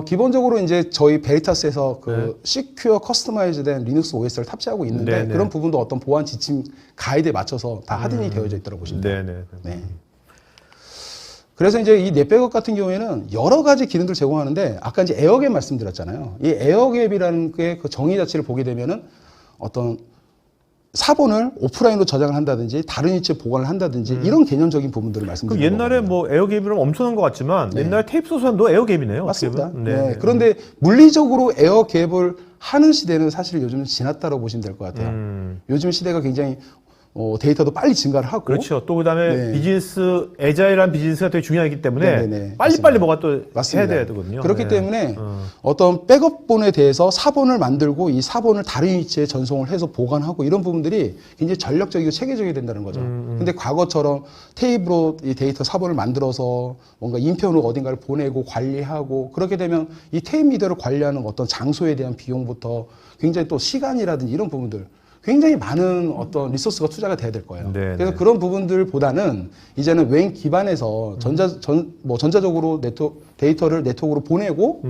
Speaker 2: 기본적으로 이제 저희 베리타스에서 그 시큐어 커스터마이즈된 리눅스 OS를 탑재하고 있는데
Speaker 1: 네, 네.
Speaker 2: 그런 부분도 어떤 보안 지침 가이드에 맞춰서 다 하드닝이 되어져 있다고 보시면 돼요.
Speaker 1: 네네.
Speaker 2: 네. 그래서 이제 이 넷백업 같은 경우에는 여러 가지 기능들을 제공하는데 아까 이제 에어갭 말씀드렸잖아요. 이 에어갭이라는 게 그 정의 자체를 보게 되면은 어떤 사본을 오프라인으로 저장을 한다든지 다른 위치에 보관을 한다든지 이런 개념적인 부분들을
Speaker 1: 그럼
Speaker 2: 말씀드리는
Speaker 1: 옛날에
Speaker 2: 거거든요.
Speaker 1: 뭐 에어갭이라면 엄청난 것 같지만 옛날에 테이프 소스도 에어갭이네요.
Speaker 2: 맞습니다.
Speaker 1: 어떻게 보면.
Speaker 2: 네. 그런데 물리적으로 에어갭을 하는 시대는 사실 요즘은 지났다고 보시면 될 것 같아요. 요즘 시대가 굉장히 데이터도 빨리 증가를 하고
Speaker 1: 그렇죠. 또 그다음에
Speaker 2: 네.
Speaker 1: 비즈니스 애자일한 비즈니스가 되게 중요하기 때문에
Speaker 2: 네네네.
Speaker 1: 빨리빨리 뭐가 또
Speaker 2: 맞습니다.
Speaker 1: 해야 되거든요.
Speaker 2: 그렇기
Speaker 1: 네.
Speaker 2: 때문에 어떤 백업본에 대해서 사본을 만들고 이 사본을 다른 위치에 전송을 해서 보관하고 이런 부분들이 굉장히 전략적이고 체계적이 된다는 거죠. 근데 과거처럼 테이프로 이 데이터 사본을 만들어서 뭔가 인편으로 어딘가를 보내고 관리하고 그렇게 되면 이 테이프 미디어를 관리하는 어떤 장소에 대한 비용부터 굉장히 또 시간이라든지 이런 부분들 굉장히 많은 어떤 리소스가 투자가 돼야 될 거예요.
Speaker 1: 네,
Speaker 2: 그래서
Speaker 1: 네.
Speaker 2: 그런 부분들보다는 이제는 웬 기반에서 전자적으로 데이터를 네트워크로 보내고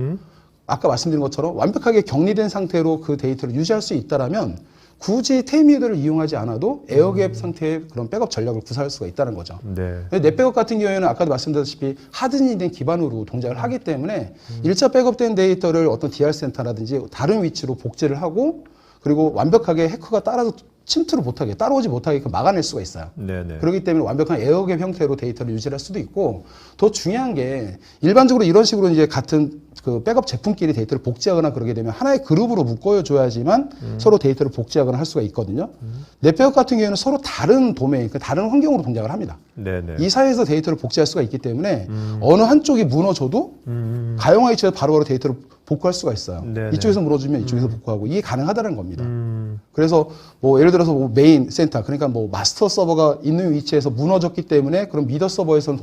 Speaker 2: 아까 말씀드린 것처럼 완벽하게 격리된 상태로 그 데이터를 유지할 수 있다라면 굳이 테이미더를 이용하지 않아도 에어갭 상태의 그런 백업 전략을 구사할 수가 있다는 거죠.
Speaker 1: 네.
Speaker 2: 넷백업 같은 경우에는 아까도 말씀드렸다시피 하드닝이 된 기반으로 동작을 하기 때문에 1차 백업된 데이터를 어떤 DR 센터라든지 다른 위치로 복제를 하고 그리고 완벽하게 해커가 따라서 침투를 못하게 따라오지 못하게 막아낼 수가 있어요.
Speaker 1: 네네.
Speaker 2: 그렇기 때문에 완벽한 에어갭 형태로 데이터를 유지할 수도 있고 더 중요한 게 일반적으로 이런 식으로 이제 같은 그 백업 제품끼리 데이터를 복제하거나 그러게 되면 하나의 그룹으로 묶어줘야지만 서로 데이터를 복제하거나 할 수가 있거든요. 넷백업 같은 경우에는 서로 다른 도메인, 그러니까 다른 환경으로 동작을 합니다.
Speaker 1: 네네.
Speaker 2: 이 사이에서 데이터를 복제할 수가 있기 때문에 어느 한쪽이 무너져도 가용화 위치에서 바로바로 데이터를 복구할 수가 있어요.
Speaker 1: 네네.
Speaker 2: 이쪽에서 무너지면 이쪽에서 복구하고 이게 가능하다는 겁니다. 그래서 뭐 예를 들어서 뭐 메인 센터 그러니까 뭐 마스터 서버가 있는 위치에서 무너졌기 때문에 그럼 미더 서버에서는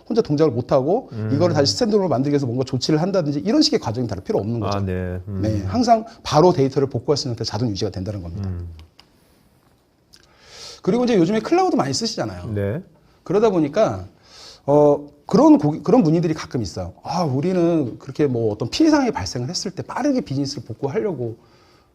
Speaker 2: 혼자 동작을 못하고 이거를 다시 스탠드로 만들기 위해서 뭔가 조치를 한다든지 이런 식의 과정이 다를 필요 없는 거죠.
Speaker 1: 아, 네.
Speaker 2: 네, 항상 바로 데이터를 복구할 수 있는 상태 자동 유지가 된다는 겁니다. 그리고 이제 요즘에 클라우드 많이 쓰시잖아요.
Speaker 1: 네.
Speaker 2: 그러다 보니까 그런 문의들이 가끔 있어요. 아, 우리는 그렇게 뭐 어떤 피해 상황이 발생을 했을 때 빠르게 비즈니스를 복구하려고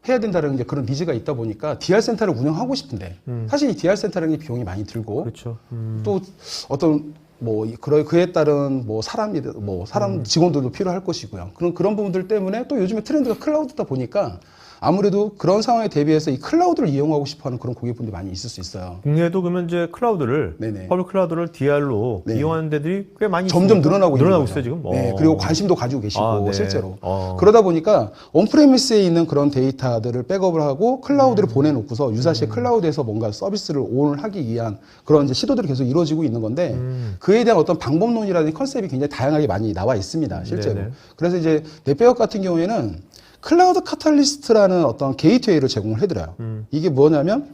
Speaker 2: 해야 된다는 이제 그런 니즈가 있다 보니까 DR 센터를 운영하고 싶은데 사실 이 DR 센터라는 게 비용이 많이 들고
Speaker 1: 그렇죠.
Speaker 2: 또 어떤 뭐 그에 따른 뭐 사람 직원들도 필요할 것이고요. 그런 부분들 때문에 또 요즘에 트렌드가 클라우드다 보니까 아무래도 그런 상황에 대비해서 이 클라우드를 이용하고 싶어하는 그런 고객분들이 많이 있을 수 있어요.
Speaker 1: 국내에도 그러면 이제 클라우드를
Speaker 2: 네네.
Speaker 1: 퍼블릭 클라우드를 DR로
Speaker 2: 네.
Speaker 1: 이용하는 데들이 꽤 많이
Speaker 2: 점점
Speaker 1: 있습니까?
Speaker 2: 늘어나고 있는 거죠.
Speaker 1: 있어요 지금.
Speaker 2: 네, 그리고 관심도 가지고 계시고
Speaker 1: 아, 네.
Speaker 2: 실제로 그러다 보니까 온프레미스에 있는 그런 데이터들을 백업을 하고 클라우드를 보내놓고서 유사시에 클라우드에서 뭔가 서비스를 오온을 하기 위한 그런 이제 시도들이 계속 이루어지고 있는 건데 그에 대한 어떤 방법론이라든지 컨셉이 굉장히 다양하게 많이 나와 있습니다. 실제로.
Speaker 1: 네네.
Speaker 2: 그래서 이제 넷백업 같은 경우에는 클라우드 카탈리스트라는 어떤 게이트웨이를 제공을 해드려요. 이게 뭐냐면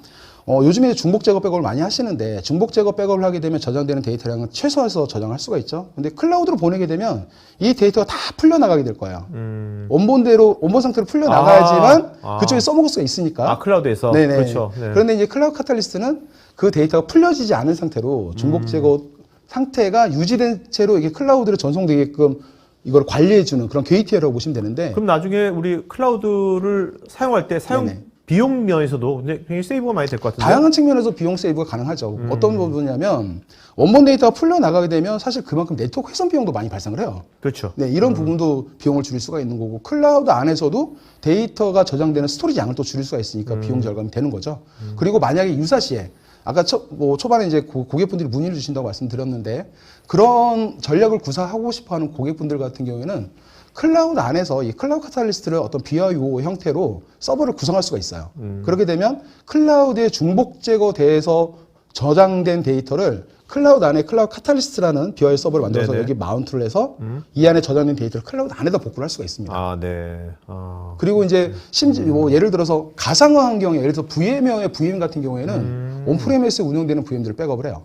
Speaker 2: 요즘에 중복 제거 백업을 많이 하시는데 중복 제거 백업을 하게 되면 저장되는 데이터량은 최소화해서 저장할 수가 있죠. 근데 클라우드로 보내게 되면 이 데이터가 다 풀려나가게 될 거예요. 원본 상태로 풀려나가야지만 그쪽에 써먹을 수가 있으니까.
Speaker 1: 아, 클라우드에서.
Speaker 2: 네네.
Speaker 1: 그렇죠. 네.
Speaker 2: 그런데 이제 클라우드 카탈리스트는 그 데이터가 풀려지지 않은 상태로 중복 제거 상태가 유지된 채로 이게 클라우드로 전송되게끔 이걸 관리해주는 그런 게이트웨이라고 보시면 되는데.
Speaker 1: 그럼 나중에 우리 클라우드를 사용할 때 사용
Speaker 2: 네네.
Speaker 1: 비용 면에서도 굉장히 세이브가 많이 될 것 같은데.
Speaker 2: 다양한 측면에서 비용 세이브가 가능하죠. 어떤 부분이냐면 원본 데이터가 풀려나가게 되면 사실 그만큼 네트워크 회선 비용도 많이 발생을 해요.
Speaker 1: 그렇죠.
Speaker 2: 네, 이런 부분도 비용을 줄일 수가 있는 거고 클라우드 안에서도 데이터가 저장되는 스토리지 양을 또 줄일 수가 있으니까 비용 절감이 되는 거죠. 그리고 만약에 유사시에 아까 초반에 이제 고객분들이 문의를 주신다고 말씀드렸는데 그런 전략을 구사하고 싶어하는 고객분들 같은 경우에는 클라우드 안에서 이 클라우드 카탈리스트를 어떤 BIO 형태로 서버를 구성할 수가 있어요. 그렇게 되면 클라우드의 중복 제거돼서 저장된 데이터를 클라우드 안에 클라우드 카탈리스트라는 BIO 서버를 만들어서
Speaker 1: 네네.
Speaker 2: 여기 마운트를 해서 이 안에 저장된 데이터를 클라우드 안에다 복구를 할 수가 있습니다.
Speaker 1: 아, 네.
Speaker 2: 그리고 이제 뭐 예를 들어서 가상화 환경에 예를 들어서 VM웨어의 VM 같은 경우에는 온프레미스에 운영되는 VM들을 백업을 해요.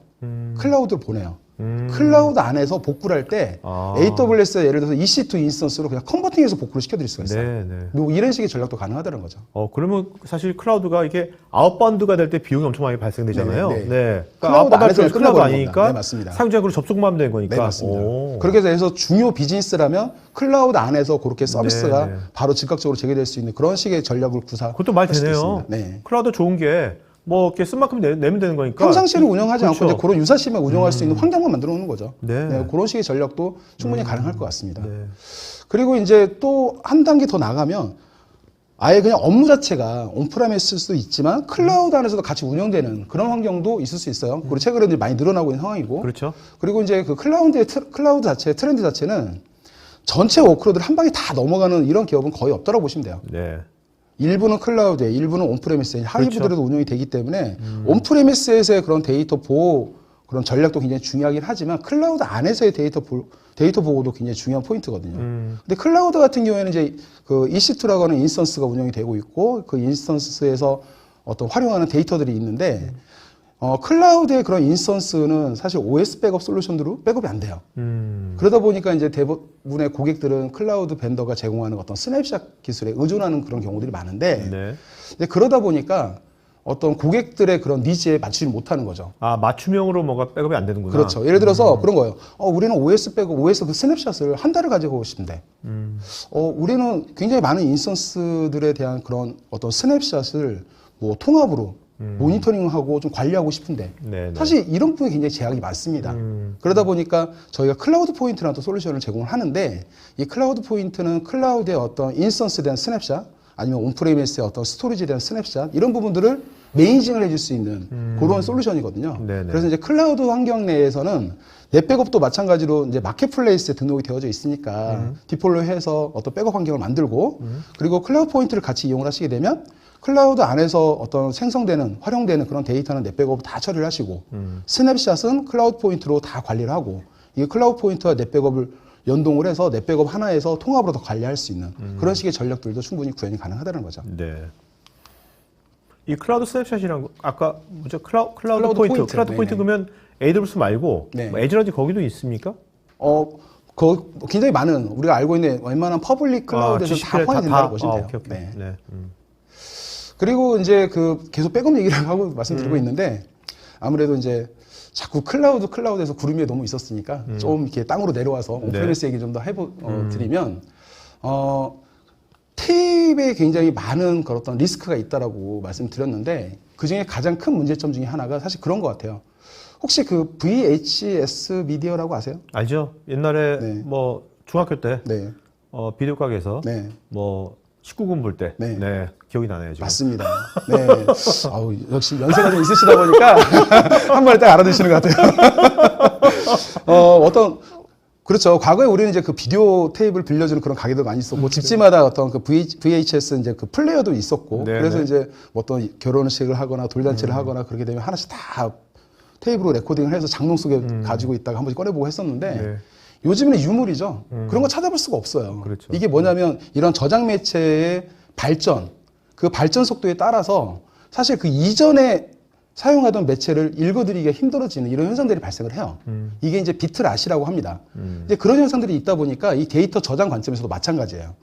Speaker 2: 클라우드를 보내요. 클라우드 안에서 복구를 할 때 AWS에 예를 들어서 EC2 인스턴스로 그냥 컨버팅해서 복구를 시켜드릴 수가 있어요.
Speaker 1: 네, 네.
Speaker 2: 뭐 이런 식의 전략도 가능하다는 거죠.
Speaker 1: 그러면 사실 클라우드가 이게 아웃바운드가 될 때 비용이 엄청 많이 발생되잖아요.
Speaker 2: 네, 네.
Speaker 1: 네.
Speaker 2: 클라우드 안에서
Speaker 1: 클라우드
Speaker 2: 끝나버리는
Speaker 1: 아니니까
Speaker 2: 겁니다. 네, 맞습니다.
Speaker 1: 사용자적으로 접속만 되는 거니까.
Speaker 2: 네, 맞습니다. 그렇게 해서 중요 비즈니스라면 클라우드 안에서 그렇게 서비스가
Speaker 1: 네, 네.
Speaker 2: 바로 즉각적으로 제공될 수 있는 그런 식의 전략을
Speaker 1: 그것도 말 되네요.
Speaker 2: 네.
Speaker 1: 클라우드 좋은 게 뭐 이렇게 쓴 만큼 내면 되는 거니까.
Speaker 2: 평상시에는 운영하지
Speaker 1: 그렇죠.
Speaker 2: 않고 이제 그런 유사시만 운영할 수 있는 환경만 만들어 놓는 거죠.
Speaker 1: 네.
Speaker 2: 네, 그런 식의 전략도 충분히 가능할 것 같습니다.
Speaker 1: 네.
Speaker 2: 그리고 이제 또 한 단계 더 나가면 아예 그냥 업무 자체가 온프라임에 쓸 수도 있지만 클라우드 안에서도 같이 운영되는 그런 환경도 있을 수 있어요. 그리고 최근에 이제 많이 늘어나고 있는 상황이고.
Speaker 1: 그렇죠.
Speaker 2: 그리고 이제 그 클라우드 자체 트렌드 자체는 전체 워크로드를 한 방에 다 넘어가는 이런 기업은 거의 없다고 보시면 돼요.
Speaker 1: 네.
Speaker 2: 일부는 클라우드에, 일부는 온프레미스에, 하이브드로도
Speaker 1: 그렇죠.
Speaker 2: 운영이 되기 때문에 온프레미스에서의 그런 데이터 보호 그런 전략도 굉장히 중요하긴 하지만 클라우드 안에서의 데이터 보호도 굉장히 중요한 포인트거든요. 근데 클라우드 같은 경우에는 이제 그 EC2라고 하는 인스턴스가 운영이 되고 있고 그 인스턴스에서 어떤 활용하는 데이터들이 있는데 클라우드의 그런 인스턴스는 사실 OS 백업 솔루션으로 백업이 안 돼요. 그러다 보니까 이제 대부분의 고객들은 클라우드 벤더가 제공하는 어떤 스냅샷 기술에 의존하는 그런 경우들이 많은데
Speaker 1: 네.
Speaker 2: 근데 그러다 보니까 어떤 고객들의 그런 니즈에 맞추지 못하는 거죠.
Speaker 1: 아, 맞춤형으로 뭐가 백업이 안 되는구나.
Speaker 2: 그렇죠. 예를 들어서 그런 거예요. 우리는 OS 백업, OS 그 스냅샷을 한 달을 가지고 싶은데, 우리는 굉장히 많은 인스턴스들에 대한 그런 어떤 스냅샷을 뭐 통합으로 모니터링하고 좀 관리하고 싶은데,
Speaker 1: 네, 네.
Speaker 2: 사실 이런 부분이 굉장히 제약이 많습니다. 그러다 보니까 저희가 클라우드 포인트라는 또 솔루션을 제공을 하는데, 이 클라우드 포인트는 클라우드의 어떤 인스턴스에 대한 스냅샷, 아니면 온프레미스의 어떤 스토리지에 대한 스냅샷, 이런 부분들을 매니징을 해줄 수 있는 그런 솔루션이거든요.
Speaker 1: 네네.
Speaker 2: 그래서 이제 클라우드 환경 내에서는 넷백업도 마찬가지로 이제 마켓플레이스에 등록이 되어져 있으니까 디폴로이해서 어떤 백업 환경을 만들고 그리고 클라우드 포인트를 같이 이용을 하시게 되면 클라우드 안에서 어떤 생성되는 활용되는 그런 데이터는 넷백업 다 처리를 하시고 스냅샷은 클라우드 포인트로 다 관리를 하고 이 클라우드 포인트와 넷백업을 연동을 해서 넷백업 하나에서 통합으로 더 관리할 수 있는 그런 식의 전략들도 충분히 구현이 가능하다는 거죠.
Speaker 1: 네. 이 클라우드 스냅샷이란 거, 아까 뭐죠? 클라우드 포인트.
Speaker 2: 포인트.
Speaker 1: 클라우드 포인트
Speaker 2: 네네.
Speaker 1: 그러면 AWS 말고
Speaker 2: 네.
Speaker 1: 뭐 애즈라든지 거기도 있습니까?
Speaker 2: 굉장히 많은 우리가 알고 있는 웬만한 퍼블릭 클라우드에서 다 포함이 된다고 보시면 돼요.
Speaker 1: 오케이, 오케이.
Speaker 2: 네.
Speaker 1: 네.
Speaker 2: 그리고 이제 그 계속 백업 얘기를 하고 말씀드리고 있는데 아무래도 이제 자꾸 클라우드에서 구름 위에 너무 있었으니까 좀 이렇게 땅으로 내려와서 온프레미스 얘기 좀 더 드리면 테이프에 굉장히 많은 그런 어떤 리스크가 있다라고 말씀드렸는데 그 중에 가장 큰 문제점 중에 하나가 사실 그런 것 같아요. 혹시 그 VHS 미디어라고 아세요?
Speaker 1: 알죠? 옛날에
Speaker 2: 네.
Speaker 1: 뭐 중학교 때
Speaker 2: 네.
Speaker 1: 비디오 가게에서
Speaker 2: 네.
Speaker 1: 뭐 19금 볼 때
Speaker 2: 네.
Speaker 1: 기억이 나네요, 지금.
Speaker 2: 맞습니다. 네. 역시 연세가 좀 있으시다 보니까 한 번에 딱 알아두시는 것 같아요. 그렇죠. 과거에 우리는 이제 그 비디오 테이프를 빌려주는 그런 가게도 많이 있었고, 집집마다 어떤 그 VHS 이제 그 플레이어도 있었고,
Speaker 1: 네,
Speaker 2: 그래서
Speaker 1: 네.
Speaker 2: 이제 뭐 어떤 결혼식을 하거나 돌잔치를 하거나 그렇게 되면 하나씩 다 테이프로 레코딩을 해서 장롱 속에 가지고 있다가 한 번씩 꺼내보고 했었는데,
Speaker 1: 네.
Speaker 2: 요즘에는 유물이죠. 그런 거 찾아볼 수가 없어요.
Speaker 1: 그렇죠.
Speaker 2: 이게 뭐냐면 이런 저장 매체의 발전, 그 발전 속도에 따라서 사실 그 이전에 사용하던 매체를 읽어드리기가 힘들어지는 이런 현상들이 발생을 해요. 이게 이제 비트라시라고 합니다. 근데 그런 현상들이 있다 보니까 이 데이터 저장 관점에서도 마찬가지예요.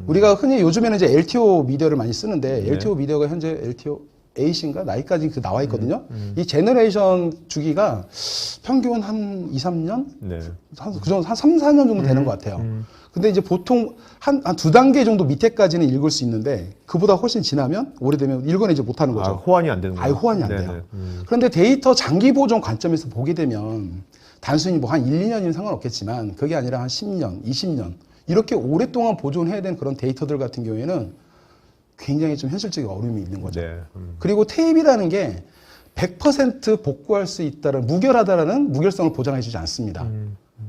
Speaker 2: 우리가 흔히 요즘에는 이제 LTO 미디어를 많이 쓰는데 LTO 미디어가 현재 LTO 8인가 나이까지 그 나와 있거든요. 이 제너레이션 주기가 평균 한 2, 3년?
Speaker 1: 네.
Speaker 2: 한 3, 4년 정도 되는 것 같아요. 근데 이제 보통 한 두 단계 정도 밑에까지는 읽을 수 있는데 그보다 훨씬 지나면 오래되면 읽어내지 못하는 거죠.
Speaker 1: 호환이 안 되는 거예요.
Speaker 2: 아예 호환이 안
Speaker 1: 네네.
Speaker 2: 돼요. 그런데 데이터 장기 보존 관점에서 보게 되면 단순히 뭐 한 1, 2년이면 상관없겠지만 그게 아니라 한 10년, 20년 이렇게 오랫동안 보존해야 되는 그런 데이터들 같은 경우에는 굉장히 좀 현실적인 어려움이 있는 거죠.
Speaker 1: 네.
Speaker 2: 그리고 테이프라는 게 100% 복구할 수 있다는 무결하다라는 무결성을 보장해주지 않습니다.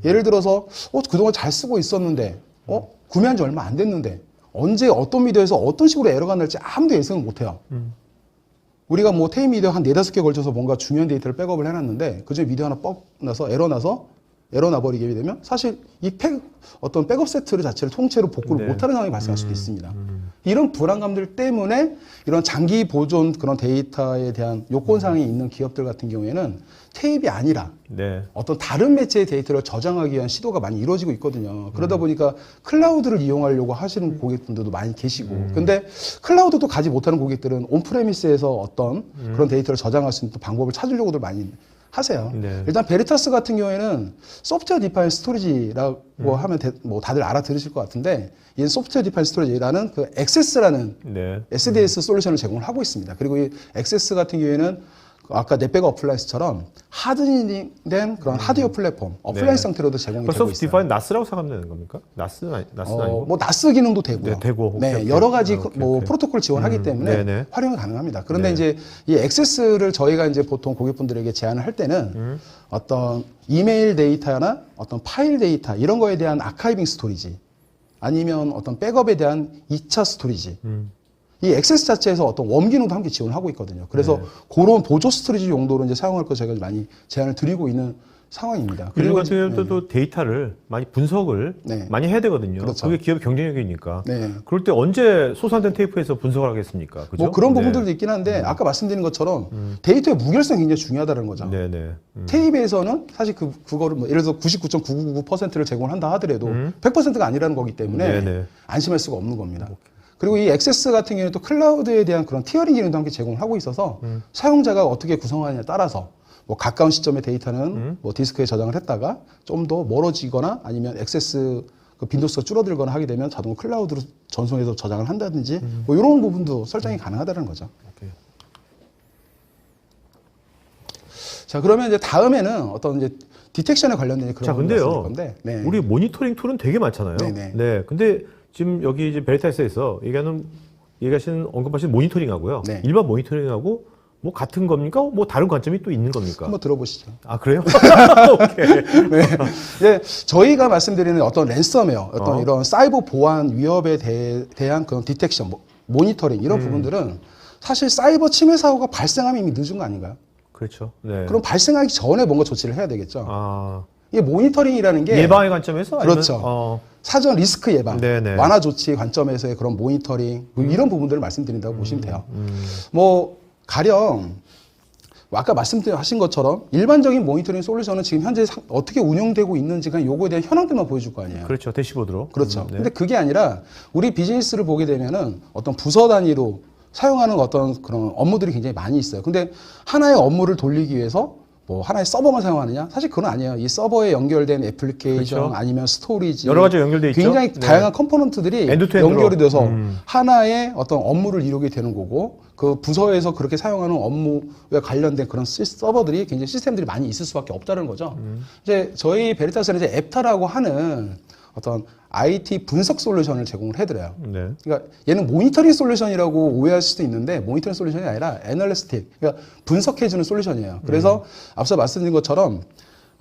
Speaker 2: 예를 들어서 그동안 잘 쓰고 있었는데 구매한 지 얼마 안 됐는데 언제 어떤 미디어에서 어떤 식으로 에러가 날지 아무도 예상을 못해요. 우리가 뭐 테이프 미디어 한 4-5개 걸쳐서 뭔가 중요한 데이터를 백업을 해놨는데 그중에 미디어 하나 나서 에러 나버리게 되면 사실 어떤 백업 세트를 자체를 통째로 복구를
Speaker 1: 네.
Speaker 2: 못하는 상황이 발생할 수도 있습니다. 이런 불안감들 때문에 이런 장기 보존 그런 데이터에 대한 요건사항이 있는 기업들 같은 경우에는 테이프이 아니라
Speaker 1: 네.
Speaker 2: 어떤 다른 매체의 데이터를 저장하기 위한 시도가 많이 이루어지고 있거든요. 그러다 보니까 클라우드를 이용하려고 하시는 고객분들도 많이 계시고. 근데 클라우드도 가지 못하는 고객들은 온프레미스에서 어떤 그런 데이터를 저장할 수 있는 또 방법을 찾으려고들 많이 하세요.
Speaker 1: 네.
Speaker 2: 일단 베리타스 같은 경우에는 소프트웨어 디파인 스토리지라고 하면 뭐 다들 알아들으실 것 같은데, 이 소프트웨어 디파인 스토리지라는 그 액세스라는
Speaker 1: 네.
Speaker 2: SDS 솔루션을 제공을 하고 있습니다. 그리고 이 액세스 같은 경우에는 아까 넷백 어플라이언스처럼 하드닝된 그런 하드웨어 플랫폼, 어플라이언스 상태로도 제공이 되고
Speaker 1: 소프트
Speaker 2: 있어요.
Speaker 1: 디파인 나스라고 생각하면 되는 겁니까? 나스는 아니고.
Speaker 2: 뭐 나스 기능도 되고요.
Speaker 1: 네, 되고.
Speaker 2: 네,
Speaker 1: 오케이.
Speaker 2: 여러 가지
Speaker 1: 오케이,
Speaker 2: 뭐
Speaker 1: 오케이.
Speaker 2: 프로토콜 지원하기 때문에
Speaker 1: 네네.
Speaker 2: 활용이 가능합니다. 그런데
Speaker 1: 네.
Speaker 2: 이제 이 액세스를 저희가 이제 보통 고객분들에게 제안을 할 때는 어떤 이메일 데이터나 어떤 파일 데이터 이런 거에 대한 아카이빙 스토리지, 아니면 어떤 백업에 대한 2차 스토리지, 이 액세스 자체에서 어떤 웜 기능도 함께 지원을 하고 있거든요. 그래서 그런 보조 스토리지 용도로 이제 사용할 거 저희가 많이 제안을 드리고 있는 상황입니다.
Speaker 1: 그리고
Speaker 2: 이제-
Speaker 1: 같은 경우도 데이터를 많이 분석을
Speaker 2: 네.
Speaker 1: 많이 해야 되거든요.
Speaker 2: 그렇죠.
Speaker 1: 그게 기업의 경쟁력이니까.
Speaker 2: 네.
Speaker 1: 그럴 때 언제 소산된 테이프에서 분석을 하겠습니까? 그죠?
Speaker 2: 뭐 그런
Speaker 1: 네.
Speaker 2: 부분들도 있긴 한데 아까 말씀드린 것처럼 데이터의 무결성이 굉장히 중요하다는 거죠.
Speaker 1: 네네.
Speaker 2: 테이프에서는 사실 그거를 뭐 예를 들어서 99.999%를 제공한다 하더라도 100%가 아니라는 거기 때문에
Speaker 1: 네네.
Speaker 2: 안심할 수가 없는 겁니다. 그리고 이 액세스 같은 경우는 또 클라우드에 대한 그런 티어링 기능도 함께 제공을 하고 있어서 사용자가 어떻게 구성하느냐에 따라서 뭐 가까운 시점의 데이터는 뭐 디스크에 저장을 했다가 좀 더 멀어지거나 아니면 액세스 그 빈도수가 줄어들거나 하게 되면 자동 클라우드로 전송해서 저장을 한다든지 뭐 이런 부분도 설정이 가능하다는 거죠.
Speaker 1: 오케이.
Speaker 2: 자, 그러면 이제 다음에는 어떤 이제 디텍션에 관련된 그런
Speaker 1: 자,
Speaker 2: 부분을
Speaker 1: 근데요.
Speaker 2: 말씀드릴 건데, 네.
Speaker 1: 우리 모니터링 툴은 되게 많잖아요.
Speaker 2: 네네.
Speaker 1: 네. 근데 지금 여기 이제 베리타스에서 얘기하시는 언급하신 모니터링하고
Speaker 2: 네.
Speaker 1: 일반 모니터링하고 뭐 같은 겁니까? 뭐 다른 관점이 또 있는 겁니까?
Speaker 2: 한번 들어보시죠.
Speaker 1: 아, 그래요? 오케이.
Speaker 2: 네. 이제 저희가 말씀드리는 어떤 랜섬웨어, 어떤 이런 사이버 보안 위협에 대한 그런 디텍션, 모니터링 이런 부분들은 사실 사이버 침해 사고가 발생하면 이미 늦은 거 아닌가요?
Speaker 1: 그렇죠. 네.
Speaker 2: 그럼 발생하기 전에 뭔가 조치를 해야 되겠죠.
Speaker 1: 아,
Speaker 2: 이게 모니터링이라는 게
Speaker 1: 예방의 관점에서 아니면
Speaker 2: 그렇죠. 사전 리스크 예방,
Speaker 1: 네네.
Speaker 2: 완화 조치 관점에서의 그런 모니터링 뭐 이런 부분들을 말씀드린다고 보시면 돼요. 뭐 가령 아까 말씀하신 것처럼 일반적인 모니터링 솔루션은 지금 현재 어떻게 운영되고 있는지가 요거에 대한 현황들만 보여줄 거 아니에요.
Speaker 1: 그렇죠. 대시보드로.
Speaker 2: 그렇죠.
Speaker 1: 네.
Speaker 2: 근데 그게 아니라 우리 비즈니스를 보게 되면은 어떤 부서 단위로 사용하는 어떤 그런 업무들이 굉장히 많이 있어요. 근데 하나의 업무를 돌리기 위해서 뭐 하나의 서버만 사용하느냐? 사실 그건 아니에요. 이 서버에 연결된 애플리케이션
Speaker 1: 그렇죠.
Speaker 2: 아니면 스토리지
Speaker 1: 여러 가지가 연결돼 있죠.
Speaker 2: 굉장히
Speaker 1: 네.
Speaker 2: 다양한 컴포넌트들이
Speaker 1: 엔드투엔드로.
Speaker 2: 연결이 돼서 하나의 어떤 업무를 이루게 되는 거고 그 부서에서 그렇게 사용하는 업무에 관련된 그런 서버들이 굉장히 시스템들이 많이 있을 수밖에 없다는 거죠. 이제 저희 베리타스는 이제 앱타라고 하는 어떤 IT 분석 솔루션을 제공을 해드려요.
Speaker 1: 네.
Speaker 2: 그러니까 얘는 모니터링 솔루션이라고 오해할 수도 있는데 모니터링 솔루션이 아니라 애널리스틱, 그러니까 분석해주는 솔루션이에요. 그래서 앞서 말씀드린 것처럼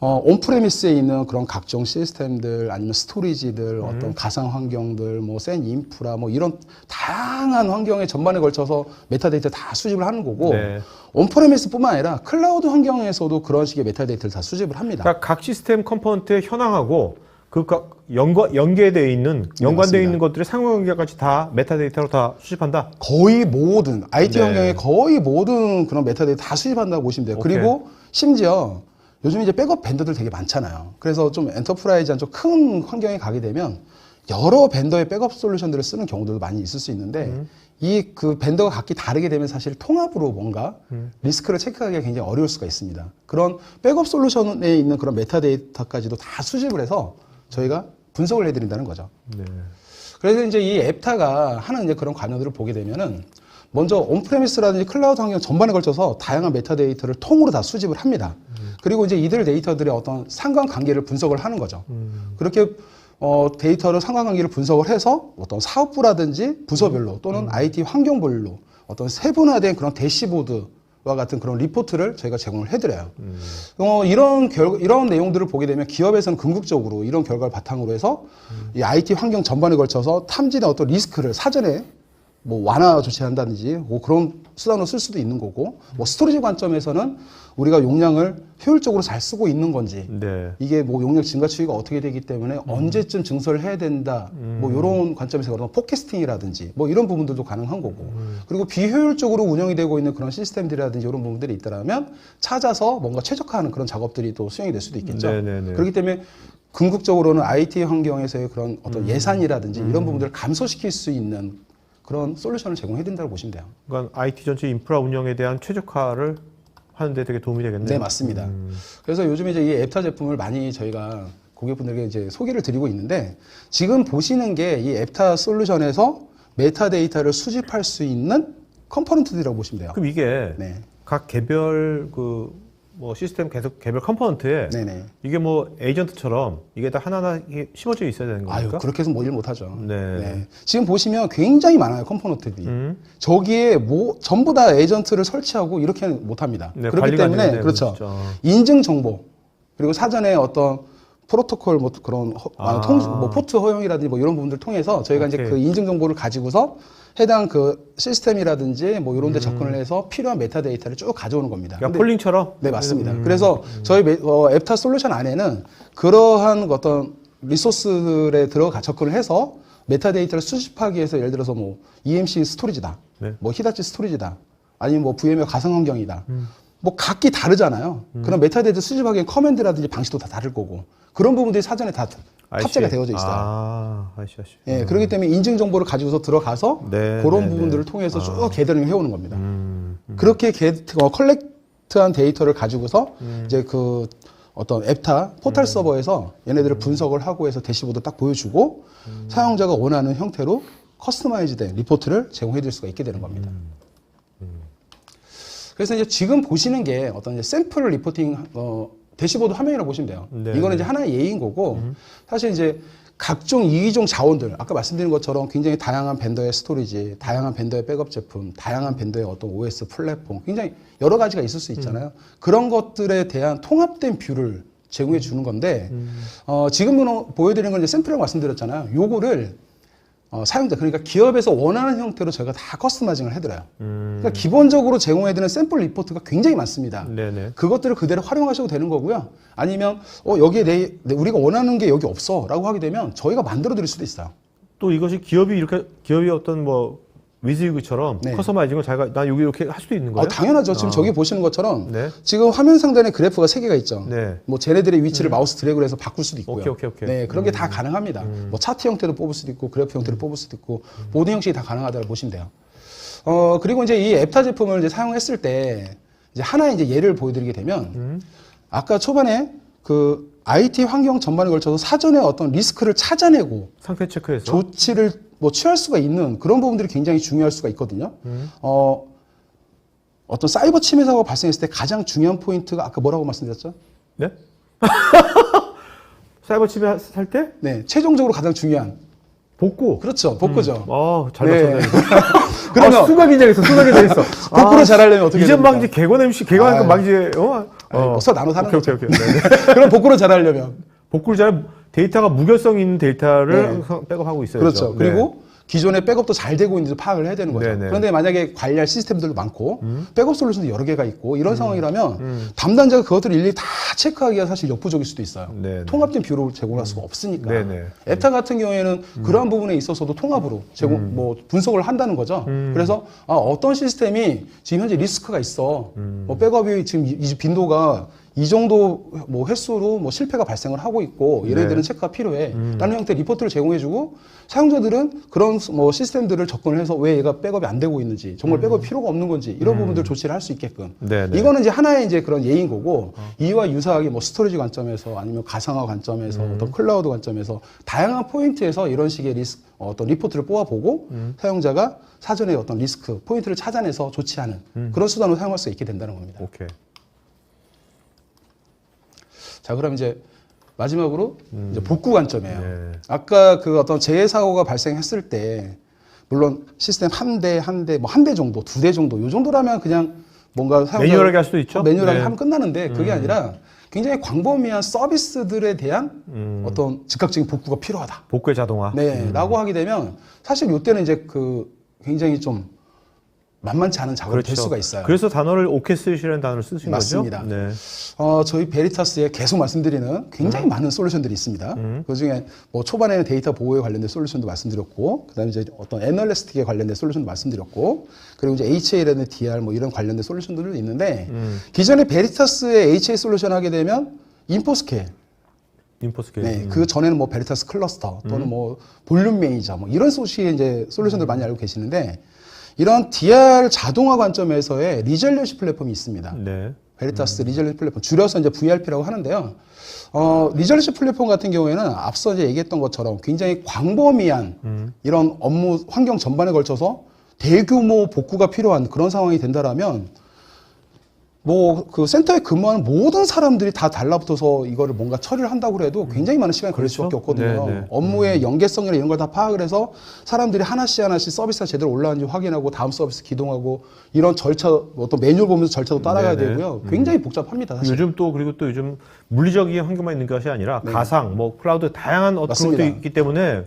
Speaker 2: 온프레미스에 있는 그런 각종 시스템들 아니면 스토리지들 어떤 가상 환경들 뭐 센 인프라 뭐 이런 다양한 환경에 전반에 걸쳐서 메타데이터 다 수집을 하는 거고
Speaker 1: 네.
Speaker 2: 온프레미스뿐만 아니라 클라우드 환경에서도 그런 식의 메타데이터를 다 수집을 합니다.
Speaker 1: 그러니까 각 시스템 컴포넌트의 현황하고 연계되어 있는 연관되어
Speaker 2: 맞습니다.
Speaker 1: 있는 것들의 상호관계까지 다 메타데이터로 다 수집한다.
Speaker 2: 거의 모든 IT
Speaker 1: 네.
Speaker 2: 환경의 거의 모든 그런 메타데이터 다 수집한다고 보시면 돼요.
Speaker 1: 오케이.
Speaker 2: 그리고 심지어 요즘 이제 백업 벤더들 되게 많잖아요. 그래서 좀 엔터프라이즈한 좀 큰 환경에 가게 되면 여러 벤더의 백업 솔루션들을 쓰는 경우들도 많이 있을 수 있는데 이 그 벤더가 각기 다르게 되면 사실 통합으로 뭔가 리스크를 체크하기가 굉장히 어려울 수가 있습니다. 그런 백업 솔루션에 있는 그런 메타데이터까지도 다 수집을 해서 저희가 분석을 해드린다는 거죠.
Speaker 1: 네.
Speaker 2: 그래서 이제 이 앱타가 하는 이제 그런 관여들을 보게 되면은 먼저 온프레미스라든지 클라우드 환경 전반에 걸쳐서 다양한 메타데이터를 통으로 다 수집을 합니다. 그리고 이제 이들 데이터들의 어떤 상관관계를 분석을 하는 거죠. 그렇게 데이터를 상관관계를 분석을 해서 어떤 사업부라든지 부서별로 또는 IT 환경별로 어떤 세분화된 그런 대시보드와 같은 그런 리포트를 저희가 제공을 해드려요. 이런 내용들을 보게 되면 기업에서는 궁극적으로 이런 결과를 바탕으로 해서 이 IT 환경 전반에 걸쳐서 탐지된 어떤 리스크를 사전에 뭐 완화 조치한다든지 뭐 그런 수단으로 쓸 수도 있는 거고 뭐 스토리지 관점에서는 우리가 용량을 효율적으로 잘 쓰고 있는 건지
Speaker 1: 네.
Speaker 2: 이게 뭐 용량 증가 추이가 어떻게 되기 때문에 언제쯤 증설을 해야 된다 뭐 이런 관점에서 그런 포캐스팅이라든지 뭐 이런 부분들도 가능한 거고 그리고 비효율적으로 운영이 되고 있는 그런 시스템들이라든지 이런 부분들이 있다라면 찾아서 뭔가 최적화하는 그런 작업들이 또 수행이 될 수도 있겠죠.
Speaker 1: 네네네.
Speaker 2: 그렇기 때문에 궁극적으로는 IT 환경에서의 그런 어떤 예산이라든지 이런 부분들을 감소시킬 수 있는 그런 솔루션을 제공해야 된다고 보시면 돼요.
Speaker 1: 그러니까 IT 전체 인프라 운영에 대한 최적화를 하는데 되게 도움이 되겠네요.
Speaker 2: 네, 맞습니다. 그래서 요즘에 이제 이 앱타 제품을 많이 저희가 고객분들에게 이제 소개를 드리고 있는데 지금 보시는 게 이 앱타 솔루션에서 메타데이터를 수집할 수 있는 컴포넌트들이라고 보시면 돼요.
Speaker 1: 그럼 이게
Speaker 2: 네.
Speaker 1: 각 개별 뭐 시스템 계속 개별 컴포넌트에
Speaker 2: 네네.
Speaker 1: 이게 뭐 에이전트처럼 이게 다 하나하나 이게 심어져 있어야 되는
Speaker 2: 아유,
Speaker 1: 겁니까?
Speaker 2: 그렇게 해서 뭐 일 못하죠.
Speaker 1: 네.
Speaker 2: 지금 보시면 굉장히 많아요, 컴포넌트들이. 저기에 뭐, 전부 다 에이전트를 설치하고 이렇게는 못합니다.
Speaker 1: 네,
Speaker 2: 그렇기
Speaker 1: 관리가 안
Speaker 2: 때문에,
Speaker 1: 되네요,
Speaker 2: 그렇죠.
Speaker 1: 진짜.
Speaker 2: 인증 정보, 그리고 사전에 어떤 프로토콜 뭐 그런 뭐 포트 허용이라든지 뭐 이런 부분들 통해서 저희가 이제
Speaker 1: 오케이.
Speaker 2: 그 인증 정보를 가지고서 해당 그 시스템이라든지 뭐 이런 데 접근을 해서 필요한 메타데이터를 쭉 가져오는 겁니다.
Speaker 1: 그러니까
Speaker 2: 근데
Speaker 1: 폴링처럼?
Speaker 2: 네, 맞습니다. 그래서 저희 앱타 솔루션 안에는 그러한 어떤 리소스들에 들어가 접근을 해서 메타데이터를 수집하기 위해서 예를 들어서 뭐 EMC 스토리지다.
Speaker 1: 네.
Speaker 2: 뭐 히다치 스토리지다. 아니면 뭐 VMware 가상환경이다. 뭐 각기 다르잖아요. 그런 메타데이터 수집하기엔 커맨드라든지 방식도 다 다를 거고. 그런 부분들이 사전에 다 탑재가 되어져 있어요.
Speaker 1: 아이씨.
Speaker 2: 예, 그렇기 때문에 인증 정보를 가지고서 들어가서
Speaker 1: 네,
Speaker 2: 그런
Speaker 1: 네,
Speaker 2: 부분들을
Speaker 1: 네.
Speaker 2: 통해서 쭉 게더링을 해오는 겁니다. 그렇게 컬렉트한 데이터를 가지고서 이제 그 어떤 앱타 포털 서버에서 얘네들을 분석을 하고 해서 대시보드 딱 보여주고 사용자가 원하는 형태로 커스터마이즈된 리포트를 제공해 드릴 수가 있게 되는 겁니다. 그래서 이제 지금 보시는 게 어떤 이제 샘플 리포팅 대시보드 화면이라고 보시면 돼요.
Speaker 1: 네,
Speaker 2: 이거는
Speaker 1: 네.
Speaker 2: 이제 하나의 예인 거고 사실 이제 각종 이기종 자원들 아까 말씀드린 것처럼 굉장히 다양한 벤더의 스토리지, 다양한 벤더의 백업 제품, 다양한 벤더의 어떤 OS 플랫폼 굉장히 여러 가지가 있을 수 있잖아요. 그런 것들에 대한 통합된 뷰를 제공해 주는 건데 지금 보여드리는 건 이제 샘플이라고 말씀드렸잖아요. 요거를 사용자 그러니까 기업에서 원하는 형태로 저희가 다 커스터마이징을 해드려요. 그러니까 기본적으로 제공해드리는 샘플 리포트가 굉장히 많습니다.
Speaker 1: 네네.
Speaker 2: 그것들을 그대로 활용하셔도 되는 거고요. 아니면 여기에 우리가 원하는 게 여기 없어라고 하게 되면 저희가 만들어 드릴 수도 있어요.
Speaker 1: 또 이것이 기업이 어떤 뭐 위즈유기처럼
Speaker 2: 네.
Speaker 1: 커스터마이징을 자기가 나 여기 이렇게 할 수도 있는 거예요?
Speaker 2: 당연하죠. 지금 저기 보시는 것처럼
Speaker 1: 네.
Speaker 2: 지금 화면 상단에 그래프가 3개가 있죠.
Speaker 1: 네.
Speaker 2: 뭐 쟤네들의 위치를 마우스 드래그를 해서 바꿀 수도 있고요.
Speaker 1: 오케이.
Speaker 2: 네, 그런 게 다 가능합니다. 뭐 차트 형태도 뽑을 수도 있고 그래프 형태를 뽑을 수도 있고 모든 형식이 다 가능하다고 보시면 돼요. 그리고 이제 이 앱타 제품을 이제 사용했을 때 이제 하나의 이제 예를 보여드리게 되면 아까 초반에 그 IT 환경 전반에 걸쳐서 사전에 어떤 리스크를 찾아내고
Speaker 1: 상태 체크해서
Speaker 2: 조치를 뭐 취할 수가 있는 그런 부분들이 굉장히 중요할 수가 있거든요. 어떤 사이버 침해 사고가 발생했을 때 가장 중요한 포인트가 아까 뭐라고 말씀드렸죠?
Speaker 1: 네? 사이버 침해 살 때?
Speaker 2: 네, 최종적으로 가장 중요한
Speaker 1: 복구.
Speaker 2: 그렇죠, 복구죠.
Speaker 1: 잘
Speaker 2: 네.
Speaker 1: 맞췄네.
Speaker 2: 그러면
Speaker 1: 순간 긴장했어.
Speaker 2: 복구를 잘하려면 어떻게
Speaker 1: 이제
Speaker 2: 해야
Speaker 1: 막
Speaker 2: 됩니까?
Speaker 1: 이제 개건 MC 개건하니까 막 이제
Speaker 2: 벌써 나눠 사는
Speaker 1: 오케이.
Speaker 2: 거죠.
Speaker 1: 네.
Speaker 2: 그럼 복구를 잘하려면
Speaker 1: 복구를 잘 데이터가 무결성 있는 데이터를
Speaker 2: 네.
Speaker 1: 항상 백업하고 있어야죠.
Speaker 2: 그렇죠. 그리고 기존의 백업도 잘 되고 있는지 파악을 해야 되는 거죠.
Speaker 1: 네네.
Speaker 2: 그런데 만약에 관리할 시스템들도 많고 백업 솔루션도 여러 개가 있고 이런 상황이라면 담당자가 그것들을 일일이 다 체크하기가 사실 역부족일 수도 있어요.
Speaker 1: 네네.
Speaker 2: 통합된 뷰를 제공할 수가 없으니까.
Speaker 1: 네네.
Speaker 2: 앱타 같은 경우에는 그러한 부분에 있어서도 통합으로 뭐 분석을 한다는 거죠. 그래서 어떤 시스템이 지금 현재 리스크가 있어. 뭐 백업이 지금 이 빈도가 이 정도 뭐 횟수로 뭐 실패가 발생을 하고 있고 얘네들은 체크가 필요해. 라는 형태의 리포트를 제공해주고 사용자들은 그런 뭐 시스템들을 접근을 해서 왜 얘가 백업이 안 되고 있는지 정말 백업이 필요가 없는 건지 이런 부분들 조치를 할 수 있게끔.
Speaker 1: 네네.
Speaker 2: 이거는 이제 하나의 이제 그런 예인 거고 이와 유사하게 뭐 스토리지 관점에서 아니면 가상화 관점에서 어떤 클라우드 관점에서 다양한 포인트에서 이런 식의 어떤 리포트를 뽑아보고 사용자가 사전에 어떤 리스크 포인트를 찾아내서 조치하는 그런 수단으로 사용할 수 있게 된다는 겁니다.
Speaker 1: 오케이.
Speaker 2: 자, 그럼 이제 마지막으로 이제 복구 관점이에요.
Speaker 1: 네.
Speaker 2: 아까 그 어떤 재해 사고가 발생했을 때 물론 시스템 한 대, 뭐 한 대 정도, 2대 정도 요 정도라면 그냥 뭔가
Speaker 1: 매뉴얼하게 할 수도 있죠.
Speaker 2: 매뉴얼하게
Speaker 1: 네.
Speaker 2: 하면 끝나는데 그게 아니라 굉장히 광범위한 서비스들에 대한 어떤 즉각적인 복구가 필요하다.
Speaker 1: 복구의 자동화.
Speaker 2: 네, 라고 하게 되면 사실 이때는 이제 그 굉장히 좀 만만치 않은 작업이 될 수가 있어요.
Speaker 1: 그래서 단어를 오케스트레이션이라는 단어를 쓰신
Speaker 2: 맞습니다.
Speaker 1: 거죠? 네.
Speaker 2: 저희 베리타스에 계속 말씀드리는 굉장히 많은 솔루션들이 있습니다. 그 중에 뭐 초반에는 데이터 보호에 관련된 솔루션도 말씀드렸고, 그다음에 이제 어떤 애널리스틱에 관련된 솔루션도 말씀드렸고, 그리고 이제 HA라는 DR 뭐 이런 관련된 솔루션들도 있는데, 기존에 베리타스의 HA 솔루션 하게 되면 인포스케일,
Speaker 1: 인포스케일.
Speaker 2: 네, 그 전에는 뭐 베리타스 클러스터 또는 뭐 볼륨 매니저 뭐 이런 소식의 이제 솔루션들 많이 알고 계시는데, 이런 DR 자동화 관점에서의 리졸루션 플랫폼이 있습니다.
Speaker 1: 네.
Speaker 2: 베리타스 리졸루션 플랫폼, 줄여서 이제 VRP라고 하는데요. 리졸루션 플랫폼 같은 경우에는 앞서 이제 얘기했던 것처럼 굉장히 광범위한 이런 업무 환경 전반에 걸쳐서 대규모 복구가 필요한 그런 상황이 된다라면, 뭐 그 센터에 근무하는 모든 사람들이 다 달라붙어서 이거를 뭔가 처리를 한다고 해도 굉장히 많은 시간이 걸릴 수밖에 없거든요.
Speaker 1: 네, 네.
Speaker 2: 업무의 연계성이나 이런 걸 다 파악을 해서 사람들이 하나씩 서비스가 제대로 올라왔는지 확인하고 다음 서비스 기동하고 이런 절차, 어떤 매뉴얼 보면서 절차도 따라가야
Speaker 1: 네, 네.
Speaker 2: 되고요. 굉장히 복잡합니다, 사실.
Speaker 1: 요즘 또 그리고 또 요즘 물리적인 환경만 있는 것이 아니라
Speaker 2: 네.
Speaker 1: 가상, 뭐 클라우드 다양한 어떤 것도
Speaker 2: 맞습니다.
Speaker 1: 있기 때문에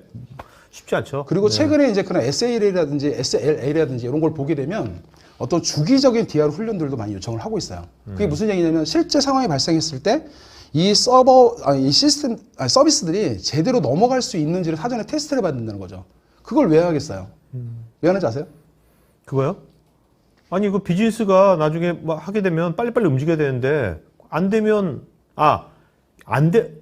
Speaker 1: 쉽지 않죠.
Speaker 2: 그리고
Speaker 1: 네.
Speaker 2: 최근에 이제 그런 SA라든지 SLA라든지 이런 걸 보게 되면 어떤 주기적인 DR 훈련들도 많이 요청을 하고 있어요. 그게 무슨 얘기냐면 실제 상황이 발생했을 때 이 이 시스템, 서비스들이 제대로 넘어갈 수 있는지를 사전에 테스트를 해봐야 된다는 거죠. 그걸 왜 하겠어요? 왜 하는지 아세요?
Speaker 1: 그거요? 아니 그 비즈니스가 나중에 막 하게 되면 빨리빨리 움직여야 되는데 안 되면 안 돼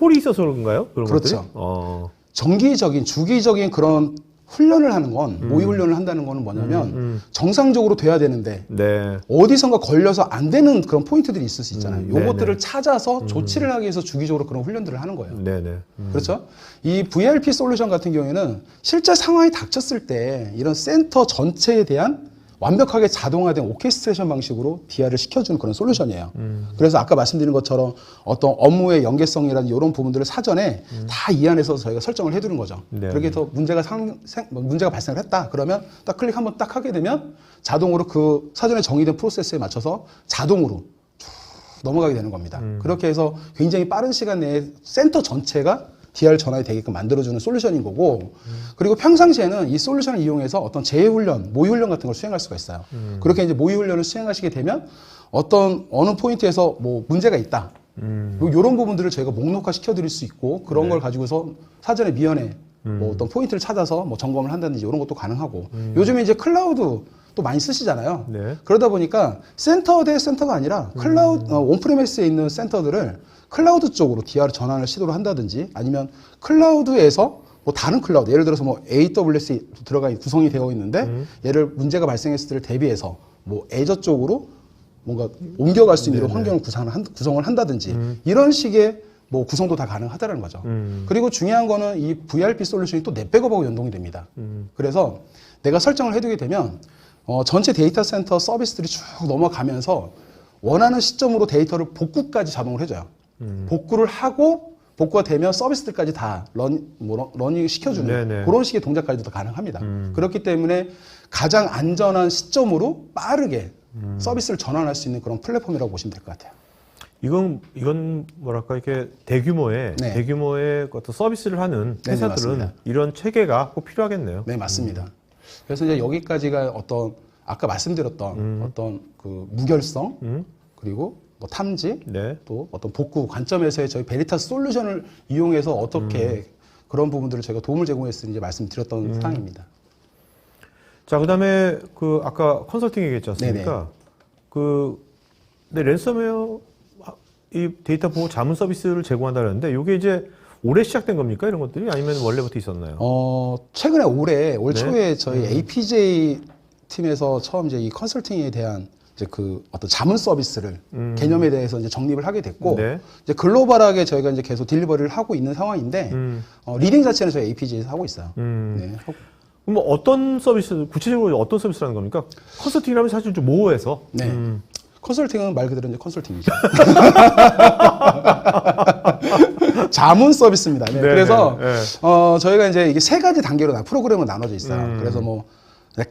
Speaker 1: 홀이 있어서 그런가요? 그런
Speaker 2: 그렇죠.
Speaker 1: 것들이?
Speaker 2: 정기적인 주기적인 그런 훈련을 하는 건 모의 훈련을 한다는 거는 뭐냐면 정상적으로 돼야 되는데
Speaker 1: 네.
Speaker 2: 어디선가 걸려서 안 되는 그런 포인트들이 있을 수 있잖아요. 요것들을
Speaker 1: 네네.
Speaker 2: 찾아서 조치를 하기 위해서 주기적으로 그런 훈련들을 하는 거예요.
Speaker 1: 네네.
Speaker 2: 그렇죠? 이 VRP 솔루션 같은 경우에는 실제 상황이 닥쳤을 때 이런 센터 전체에 대한 완벽하게 자동화된 오케스트레이션 방식으로 DR을 시켜주는 그런 솔루션이에요. 그래서 아까 말씀드린 것처럼 어떤 업무의 연계성이라는 이런 부분들을 사전에 다 이 안에서 저희가 설정을 해두는 거죠.
Speaker 1: 네.
Speaker 2: 그렇게 해서 문제가 발생을 했다. 그러면 딱 클릭 한번 딱 하게 되면 자동으로 그 사전에 정의된 프로세스에 맞춰서 자동으로 쭉 넘어가게 되는 겁니다. 그렇게 해서 굉장히 빠른 시간 내에 센터 전체가 DR 전환이 되게끔 만들어주는 솔루션인 거고, 그리고 평상시에는 이 솔루션을 이용해서 어떤 재훈련, 모의훈련 같은 걸 수행할 수가 있어요. 그렇게 이제 모의훈련을 수행하시게 되면 어느 포인트에서 뭐 문제가 있다. 이런 부분들을 저희가 목록화 시켜드릴 수 있고, 그런 걸 가지고서 사전에 미연에 뭐 어떤 포인트를 찾아서 뭐 점검을 한다든지 이런 것도 가능하고, 요즘에 이제 클라우드 또 많이 쓰시잖아요.
Speaker 1: 네.
Speaker 2: 그러다 보니까 센터 대 센터가 아니라 클라우드, 온프리미스에 있는 센터들을 클라우드 쪽으로 DR 전환을 시도를 한다든지, 아니면 클라우드에서 뭐 다른 클라우드, 예를 들어서 뭐 AWS에 들어가 구성이 되어 있는데 얘를 문제가 발생했을 때를 대비해서 뭐 애저 쪽으로 뭔가 옮겨갈 수 있는 이런 환경을 구성을 한다든지 이런 식의 뭐 구성도 다 가능하다는 거죠. 그리고 중요한 거는 이 VRP 솔루션이 또 넷백업하고 연동이 됩니다. 그래서 내가 설정을 해두게 되면 전체 데이터 센터 서비스들이 쭉 넘어가면서 원하는 시점으로 데이터를 복구까지 자동으로 해줘요. 복구를 하고 복구가 되면 서비스들까지 다 러닝 시켜주는
Speaker 1: 네네.
Speaker 2: 그런 식의 동작까지도 가능합니다. 그렇기 때문에 가장 안전한 시점으로 빠르게 서비스를 전환할 수 있는 그런 플랫폼이라고 보시면 될 것 같아요.
Speaker 1: 이건 뭐랄까 이렇게 대규모의 어떤 서비스를 하는
Speaker 2: 네,
Speaker 1: 회사들은
Speaker 2: 맞습니다.
Speaker 1: 이런 체계가 꼭 필요하겠네요.
Speaker 2: 네, 맞습니다. 그래서 이제 여기까지가 어떤 아까 말씀드렸던 어떤 그 무결성 그리고 뭐 탐지
Speaker 1: 네.
Speaker 2: 또 어떤 복구 관점에서의 저희 베리타스 솔루션을 이용해서 어떻게 그런 부분들을 저희가 도움을 제공했는지 말씀드렸던 사항입니다.
Speaker 1: 자, 그다음에 그 아까 컨설팅 얘기했지 않습니까? 랜섬웨어 이 데이터 보호 자문 서비스를 제공한다는데 이게 이제 올해 시작된 겁니까? 이런 것들이 아니면 원래부터 있었나요?
Speaker 2: 최근에 올
Speaker 1: 네.
Speaker 2: 초에 저희 APJ 팀에서 처음 이제 이 컨설팅에 대한 이제 그 어떤 자문 서비스를 개념에 대해서 이제 정립을 하게 됐고,
Speaker 1: 네.
Speaker 2: 이제 글로벌하게 저희가 이제 계속 딜리버리를 하고 있는 상황인데, 리딩 자체는 저희 APJ에서 하고 있어요. 네.
Speaker 1: 그럼 어떤 서비스, 구체적으로 어떤 서비스라는 겁니까? 컨설팅이라면 사실 좀 모호해서.
Speaker 2: 네. 컨설팅은 말 그대로 이제 컨설팅이죠. 자문 서비스입니다. 네.
Speaker 1: 네,
Speaker 2: 그래서
Speaker 1: 네.
Speaker 2: 저희가 이제 이게 세 가지 단계로 프로그램은 나눠져 있어요. 그래서 뭐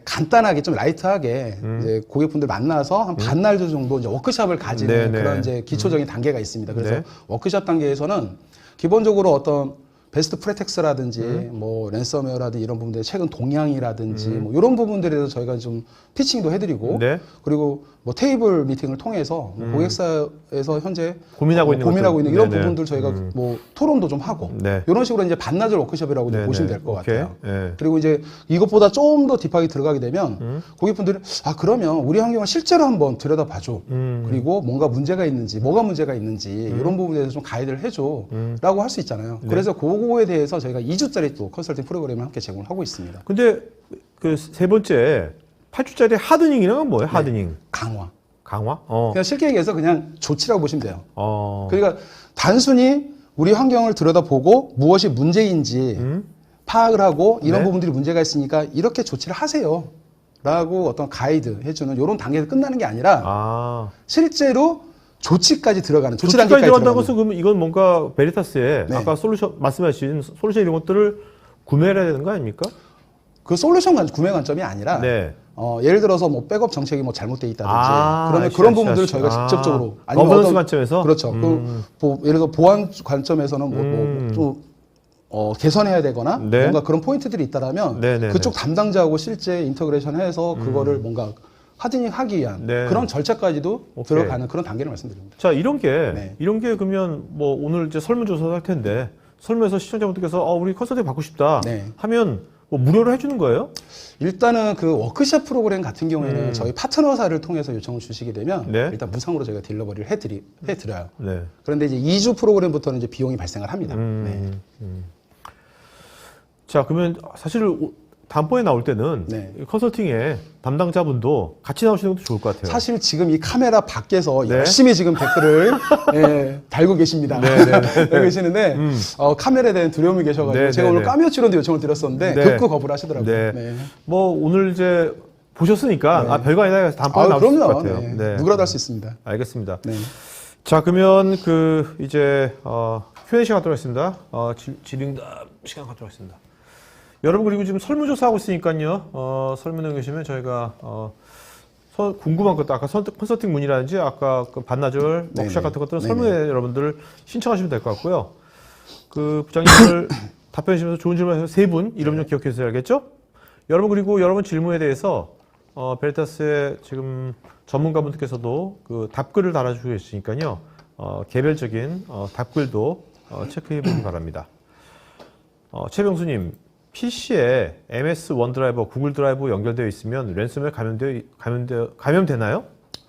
Speaker 2: 간단하게 좀 라이트하게 이제 고객분들 만나서 한 반나절 정도 이제 워크숍을 가지는
Speaker 1: 네, 네.
Speaker 2: 그런 이제 기초적인 단계가 있습니다. 그래서
Speaker 1: 네.
Speaker 2: 워크숍 단계에서는 기본적으로 어떤 베스트 프레텍스라든지 뭐 랜섬웨어라든지 이런 부분들 최근 동향이라든지 뭐 이런 부분들에 대해서 저희가 좀 피칭도 해드리고
Speaker 1: 네.
Speaker 2: 그리고 뭐 테이블 미팅을 통해서 고객사에서 현재
Speaker 1: 고민하고 있는
Speaker 2: 이런
Speaker 1: 네네.
Speaker 2: 부분들 저희가 뭐 토론도 좀 하고
Speaker 1: 네.
Speaker 2: 이런 식으로 이제 반나절 워크숍이라고 이제
Speaker 1: 네네.
Speaker 2: 보시면 될 것
Speaker 1: 오케이.
Speaker 2: 같아요.
Speaker 1: 네.
Speaker 2: 그리고 이제 이것보다 좀 더 딥하게 들어가게 되면 고객분들이 아 그러면 우리 환경을 실제로 한번 들여다봐줘. 그리고 뭔가 문제가 있는지 뭐가 문제가 있는지 이런 부분에 대해서 좀 가이드를 해줘라고 할 수 있잖아요.
Speaker 1: 네.
Speaker 2: 그래서 그거에 대해서 저희가 2주짜리 또 컨설팅 프로그램을 함께 제공을 하고 있습니다.
Speaker 1: 근데 그 세 번째 8주짜리 하드닝이란 뭐예요? 하드닝.
Speaker 2: 강화.
Speaker 1: 강화?
Speaker 2: 그냥 쉽게 얘기해서 그냥 조치라고 보시면 돼요.
Speaker 1: 어.
Speaker 2: 그러니까 단순히 우리 환경을 들여다보고 무엇이 문제인지 파악을 하고 이런
Speaker 1: 네.
Speaker 2: 부분들이 문제가 있으니까 이렇게 조치를 하세요. 라고 어떤 가이드 해주는 이런 단계에서 끝나는 게 아니라
Speaker 1: 아.
Speaker 2: 실제로 조치까지 들어가는 조치
Speaker 1: 조치까지
Speaker 2: 단계까지
Speaker 1: 들어간다는
Speaker 2: 들어가는
Speaker 1: 것은 그러면 이건 뭔가 베리타스에
Speaker 2: 네.
Speaker 1: 아까 솔루션 말씀하신 솔루션 이런 것들을 구매를 해야 되는 거 아닙니까?
Speaker 2: 그 솔루션 구매 관점이 아니라
Speaker 1: 네.
Speaker 2: 예를 들어서 뭐 백업 정책이 뭐 잘못돼 있다든지
Speaker 1: 아,
Speaker 2: 그러면
Speaker 1: 아시,
Speaker 2: 그런
Speaker 1: 아시,
Speaker 2: 부분들을
Speaker 1: 아시.
Speaker 2: 저희가
Speaker 1: 아.
Speaker 2: 직접적으로
Speaker 1: 거버넌스 관점에서?
Speaker 2: 그렇죠. 예를 들어 보안 관점에서는 좀 개선해야 되거나
Speaker 1: 네.
Speaker 2: 뭔가 그런 포인트들이 있다라면
Speaker 1: 네네네.
Speaker 2: 그쪽 담당자하고 실제 인터그레이션 해서 그거를 뭔가 하드닝 하기 위한
Speaker 1: 네.
Speaker 2: 그런 절차까지도
Speaker 1: 오케이.
Speaker 2: 들어가는 그런 단계를 말씀드립니다.
Speaker 1: 자, 이런 게
Speaker 2: 네.
Speaker 1: 그러면 뭐 오늘 이제 설문조사를 할 텐데 설문에서 시청자분들께서 우리 컨설팅 받고 싶다
Speaker 2: 네.
Speaker 1: 하면 뭐 무료로 해주는 거예요?
Speaker 2: 일단은 그 워크숍 프로그램 같은 경우에는 저희 파트너사를 통해서 요청을 주시게 되면
Speaker 1: 네.
Speaker 2: 일단 무상으로 저희가 딜러버리를 해드려요.
Speaker 1: 네.
Speaker 2: 그런데 이제 2주 프로그램부터는 이제 비용이 발생을 합니다. 네.
Speaker 1: 자, 그러면 사실 다음번에 나올 때는
Speaker 2: 네.
Speaker 1: 컨설팅에 담당자분도 같이 나오시는 것도 좋을 것 같아요.
Speaker 2: 사실 지금 이 카메라 밖에서
Speaker 1: 네.
Speaker 2: 열심히 지금 댓글을 달고 계십니다. 달고 계시는데 카메라에 대한 두려움이 계셔가지고
Speaker 1: 네,
Speaker 2: 제가
Speaker 1: 네,
Speaker 2: 오늘
Speaker 1: 네.
Speaker 2: 카메오 출연도 요청을 드렸었는데
Speaker 1: 네.
Speaker 2: 극구 거부를 하시더라고요.
Speaker 1: 네.
Speaker 2: 네.
Speaker 1: 뭐 오늘 이제 보셨으니까
Speaker 2: 네.
Speaker 1: 별거 아니다. 다음번에 나올 수 있을 것
Speaker 2: 그럼요.
Speaker 1: 같아요.
Speaker 2: 네.
Speaker 1: 네.
Speaker 2: 누구라도 할 수 있습니다.
Speaker 1: 알겠습니다.
Speaker 2: 네.
Speaker 1: 자, 그러면 이제 Q&A 시간 갖도록 하겠습니다. 질의응답 시간 갖도록 하겠습니다. 여러분, 그리고 지금 설문조사 하고 있으니까요. 설문에 계시면 저희가 궁금한 것도 아까 컨설팅 문의라든지 아까 그 반나절
Speaker 2: 네네.
Speaker 1: 워크숍 같은 것들은
Speaker 2: 네네.
Speaker 1: 설문에 여러분들 신청하시면 될 것 같고요. 그 부장님들 답변해 주시면서 좋은 질문해서 세 분 이름 좀 기억해 주세요. 알겠죠? 여러분, 그리고 여러분 질문에 대해서 베리타스의 지금 전문가분들께서도 그 답글을 달아주고 계시니까요. 개별적인 답글도 체크해 보기 바랍니다. 최병수님, PC에 MS 원드라이버, 구글 드라이브 연결되어 있으면 랜섬웨어 감염되나요?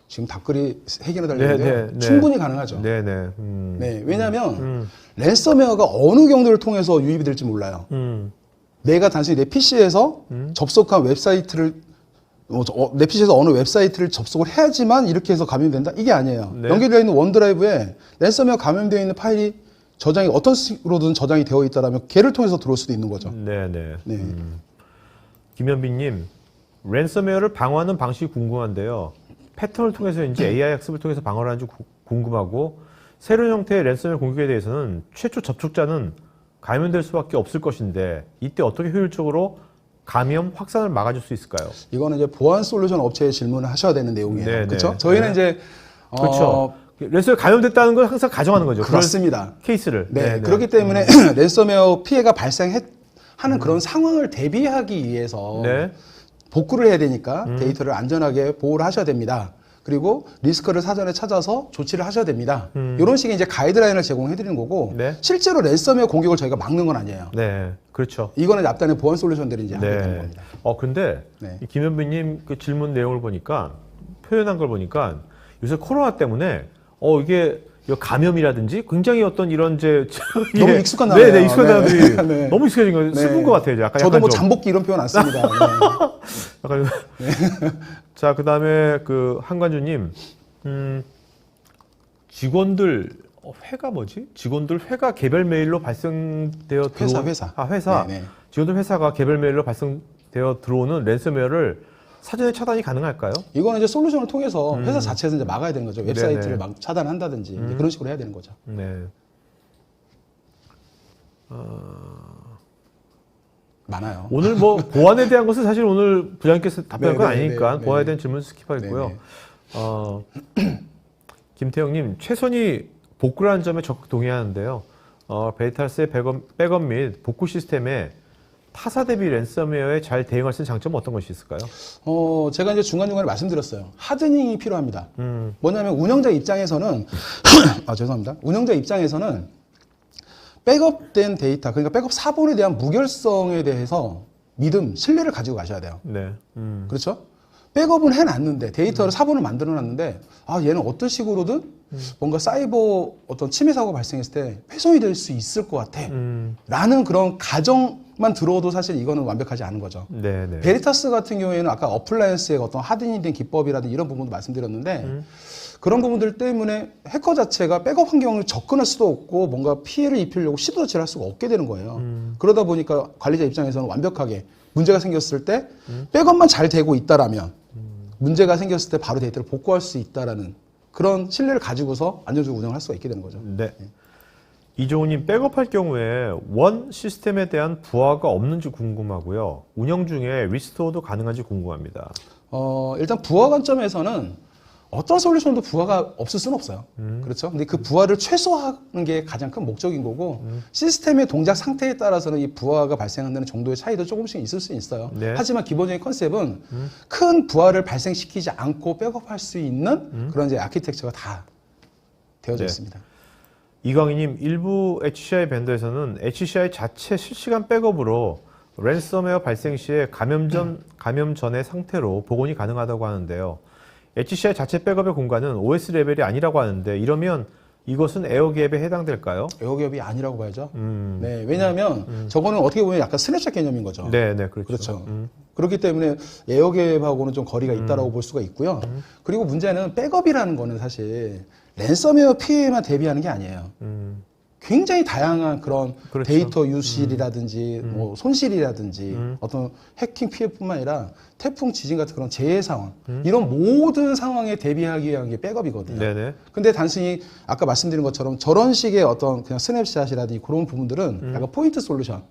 Speaker 2: 지금 답글이 3개나 달렸는데요.
Speaker 1: 네, 네.
Speaker 2: 충분히 가능하죠.
Speaker 1: 네네.
Speaker 2: 네, 왜냐하면 랜섬웨어가 어느 경로를 통해서 유입이 될지 몰라요. 내가 단순히 내 PC에서 접속한 웹사이트를 내 PC에서 어느 웹사이트를 접속을 해야지만 이렇게 해서 감염된다? 이게 아니에요.
Speaker 1: 네.
Speaker 2: 연결되어 있는 원드라이브에 랜섬웨어 감염되어 있는 파일이 저장이 어떤 식으로든 저장이 되어 있다라면 걔를 통해서 들어올 수도 있는 거죠.
Speaker 1: 네네.
Speaker 2: 네.
Speaker 1: 김현빈님, 랜섬웨어를 방어하는 방식이 궁금한데요. 패턴을 통해서인지 AI 학습을 통해서 방어를 하는지 궁금하고, 새로운 형태의 랜섬웨어 공격에 대해서는 최초 접촉자는 감염될 수밖에 없을 것인데, 이때 어떻게 효율적으로 감염 확산을 막아줄 수 있을까요?
Speaker 2: 이거는 이제 보안 솔루션 업체에 질문을 하셔야 되는 내용이에요.
Speaker 1: 네,
Speaker 2: 그렇죠?
Speaker 1: 네.
Speaker 2: 저희는
Speaker 1: 네.
Speaker 2: 이제
Speaker 1: 그렇죠. 랜섬웨어 감염됐다는 걸 항상 가정하는 거죠.
Speaker 2: 그렇습니다.
Speaker 1: 케이스를.
Speaker 2: 네, 그렇기 때문에 랜섬웨어 피해가 발생하는 그런 상황을 대비하기 위해서
Speaker 1: 네.
Speaker 2: 복구를 해야 되니까 데이터를 안전하게 보호를 하셔야 됩니다. 그리고 리스크를 사전에 찾아서 조치를 하셔야 됩니다. 이런 식의 이제 가이드라인을 제공해 드리는 거고
Speaker 1: 네.
Speaker 2: 실제로 랜섬웨어 공격을 저희가 막는 건 아니에요.
Speaker 1: 네, 그렇죠.
Speaker 2: 이거는 앞단의 보안 솔루션들이 이제 하게 되는
Speaker 1: 네.
Speaker 2: 겁니다.
Speaker 1: 근데
Speaker 2: 네.
Speaker 1: 이 김현빈님 그 질문 내용을 보니까 표현한 걸 보니까 요새 코로나 때문에 이게 감염이라든지 굉장히 어떤 이런
Speaker 2: 너무 익숙한 단어예요.
Speaker 1: 네, 익숙한
Speaker 2: 네.
Speaker 1: 단어들이
Speaker 2: 네.
Speaker 1: 너무 익숙해진 거예요.
Speaker 2: 네.
Speaker 1: 슬픈 것 같아요. 약간
Speaker 2: 저도 뭐
Speaker 1: 좀.
Speaker 2: 잠복기 이런 표현 안 씁니다. 네.
Speaker 1: 약간 자, 그다음에 그 한관주님 직원들 회가 뭐지? 직원들 회가 개별 메일로 발생되어 들어온
Speaker 2: 회사.
Speaker 1: 회사.
Speaker 2: 네, 네.
Speaker 1: 직원들 회사가 개별 메일로 발생되어 들어오는 랜섬웨어를 사전에 차단이 가능할까요?
Speaker 2: 이거는 이제 솔루션을 통해서 회사 자체에서 이제 막아야 되는 거죠. 웹사이트를
Speaker 1: 네네.
Speaker 2: 막 차단한다든지 이제 그런 식으로 해야 되는 거죠.
Speaker 1: 네.
Speaker 2: 많아요.
Speaker 1: 오늘 뭐 보안에 대한 것은 사실 오늘 부장님께서 답변한 건
Speaker 2: 네, 네,
Speaker 1: 아니니까
Speaker 2: 네,
Speaker 1: 보안에
Speaker 2: 네.
Speaker 1: 대한 질문 스킵하겠고요.
Speaker 2: 네,
Speaker 1: 김태형님, 최선이 복구라는 점에 적극 동의하는데요. 베리타스의 백업 및 복구 시스템에 타사 대비 랜섬웨어에 잘 대응할 수 있는 장점은 어떤 것이 있을까요?
Speaker 2: 제가 이제 중간중간에 말씀드렸어요. 하드닝이 필요합니다. 뭐냐면 운영자 입장에서는 죄송합니다. 운영자 입장에서는 백업된 데이터, 그러니까 백업 사본에 대한 무결성에 대해서 믿음, 신뢰를 가지고 가셔야 돼요.
Speaker 1: 네.
Speaker 2: 그렇죠? 백업은 해놨는데 데이터를 사본을 만들어놨는데 얘는 어떤 식으로든 뭔가 사이버 어떤 침해 사고가 발생했을 때 훼손이 될 수 있을 것 같아 라는 그런 가정만 들어도 사실 이거는 완벽하지 않은 거죠.
Speaker 1: 네네.
Speaker 2: 베리타스 같은 경우에는 아까 어플라이언스의 어떤 하드닝이 된 기법이라든지 이런 부분도 말씀드렸는데 그런 부분들 때문에 해커 자체가 백업 환경을 접근할 수도 없고 뭔가 피해를 입히려고 시도 자체를 할 수가 없게 되는 거예요. 그러다 보니까 관리자 입장에서는 완벽하게 문제가 생겼을 때 백업만 잘 되고 있다라면 문제가 생겼을 때 바로 데이터를 복구할 수 있다라는 그런 신뢰를 가지고서 안정적으로 운영을 할 수가 있게 되는 거죠.
Speaker 1: 네. 이종우님, 백업할 경우에 원 시스템에 대한 부하가 없는지 궁금하고요. 운영 중에 리스토어도 가능한지 궁금합니다.
Speaker 2: 일단 부하 관점에서는 어떤 솔루션도 부하가 없을 수는 없어요. 그렇죠? 근데 그 부하를 최소화하는 게 가장 큰 목적인 거고 시스템의 동작 상태에 따라서는 이 부하가 발생한다는 정도의 차이도 조금씩 있을 수 있어요.
Speaker 1: 네.
Speaker 2: 하지만 기본적인 컨셉은 큰 부하를 발생시키지 않고 백업할 수 있는 그런 이제 아키텍처가 다 되어져
Speaker 1: 네.
Speaker 2: 있습니다.
Speaker 1: 이광희님, 일부 HCI 밴더에서는 HCI 자체 실시간 백업으로 랜섬웨어 발생 시에 감염 전의 상태로 복원이 가능하다고 하는데요. HCI 자체 백업의 공간은 OS 레벨이 아니라고 하는데 이러면 이것은 에어갭에 해당될까요?
Speaker 2: 에어갭이 아니라고 봐야죠. 네, 왜냐하면 저거는 어떻게 보면 약간 스냅샷 개념인 거죠.
Speaker 1: 네, 그렇죠.
Speaker 2: 그렇죠. 그렇기 때문에 에어갭하고는 좀 거리가 있다라고 볼 수가 있고요. 그리고 문제는 백업이라는 거는 사실 랜섬웨어 피해만 대비하는 게 아니에요. 굉장히 다양한 그런
Speaker 1: 그렇죠.
Speaker 2: 데이터 유실이라든지 뭐 손실이라든지 어떤 해킹 피해뿐만 아니라 태풍, 지진 같은 그런 재해 상황 이런 모든 상황에 대비하기 위한 게 백업이거든요.
Speaker 1: 네네.
Speaker 2: 근데 단순히 아까 말씀드린 것처럼 저런 식의 어떤 그냥 스냅샷이라든지 그런 부분들은 약간 포인트 솔루션.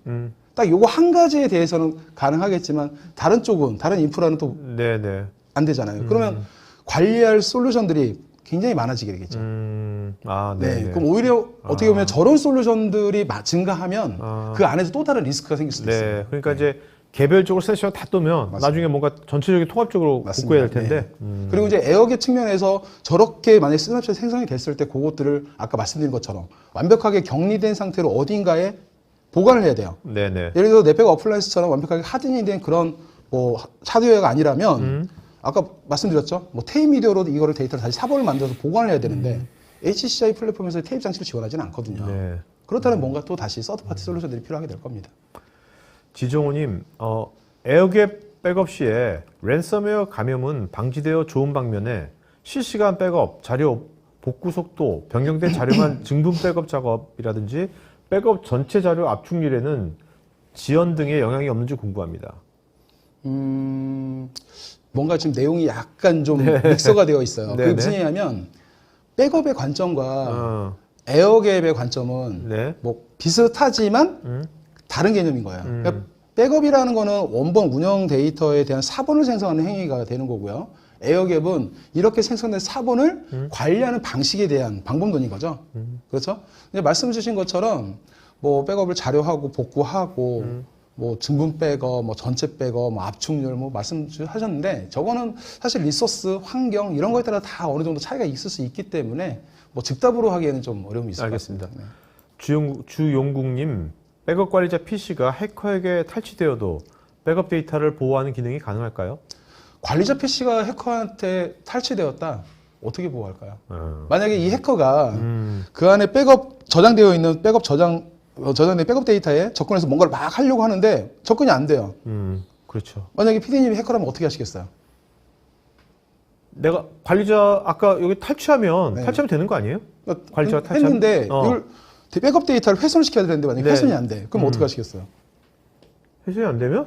Speaker 2: 딱 요거 한 가지에 대해서는 가능하겠지만 다른 쪽은 다른 인프라는 또
Speaker 1: 네네.
Speaker 2: 안 되잖아요. 그러면 관리할 솔루션들이 굉장히 많아지게 되겠죠.
Speaker 1: 네.
Speaker 2: 그럼 오히려 어떻게 보면 저런 솔루션들이 증가하면 그 안에서 또 다른 리스크가 생길 수도 있어요.
Speaker 1: 네. 그러니까 이제 개별적으로 세션 다 뜨면
Speaker 2: 맞습니다.
Speaker 1: 나중에 뭔가 전체적인 통합적으로 복구해야 될 텐데.
Speaker 2: 그리고 이제 에어겟 측면에서 저렇게 만약에 스냅샷 생성이 됐을 때 그것들을 아까 말씀드린 것처럼 완벽하게 격리된 상태로 어딘가에 보관을 해야 돼요.
Speaker 1: 네네.
Speaker 2: 예를 들어 넷백 어플라이언스처럼 완벽하게 하드닝이 된 그런 뭐 하드웨어가 아니라면 아까 말씀드렸죠. 뭐 테이프 미디어로 이거를 데이터를 다시 사본을 만들어서 보관을 해야 되는데 HCI 플랫폼에서 테이프 장치를 지원하지는 않거든요.
Speaker 1: 네.
Speaker 2: 그렇다면 뭔가 또 다시 서드파티 솔루션들이 필요하게 될 겁니다.
Speaker 1: 지종호님, 에어갭 백업 시에 랜섬웨어 감염은 방지되어 좋은 방면에 실시간 백업, 자료 복구 속도, 변경된 자료만 증분 백업 작업이라든지 백업 전체 자료 압축률에는 지연 등의 영향이 없는지 궁금합니다.
Speaker 2: 뭔가 지금 내용이 약간 좀 믹서가 되어 있어요.
Speaker 1: 네,
Speaker 2: 그게 무슨 얘기냐면 백업의 관점과
Speaker 1: 어,
Speaker 2: 에어갭의 관점은
Speaker 1: 네.
Speaker 2: 뭐 비슷하지만 다른 개념인 거예요. 그러니까 백업이라는 거는 원본 운영 데이터에 대한 사본을 생성하는 행위가 되는 거고요. 에어갭은 이렇게 생성된 사본을 관리하는 방식에 대한 방법론인 거죠. 그렇죠? 근데 말씀 주신 것처럼 뭐 백업을 자료하고 복구하고 뭐 증분 백업, 뭐 전체 백업, 뭐 압축률 뭐 말씀하셨는데 저거는 사실 리소스, 환경 이런 거에 따라 다 어느 정도 차이가 있을 수 있기 때문에 뭐 즉답으로 하기에는 좀 어려움이 있을
Speaker 1: 알겠습니다.
Speaker 2: 것 같습니다.
Speaker 1: 주용국님, 백업 관리자 PC가 해커에게 탈취되어도 백업 데이터를 보호하는 기능이 가능할까요?
Speaker 2: 관리자 PC가 해커한테 탈취되었다. 어떻게 보호할까요? 만약에 이 해커가 그 안에 백업 저장되어 있는 백업 저장된 백업 데이터에 접근해서 뭔가를 막 하려고 하는데 접근이 안 돼요.
Speaker 1: 그렇죠.
Speaker 2: 만약에 PD님이 해커라면 어떻게 하시겠어요?
Speaker 1: 내가 관리자 아까 여기 탈취하면
Speaker 2: 네.
Speaker 1: 되는 거 아니에요?
Speaker 2: 그러니까
Speaker 1: 관리자가 탈취하면?
Speaker 2: 했는데 이걸 백업 데이터를 훼손을 시켜야 되는데 만약에
Speaker 1: 네.
Speaker 2: 훼손이 안 돼. 그럼 어떻게 하시겠어요?
Speaker 1: 해소이 안 되면?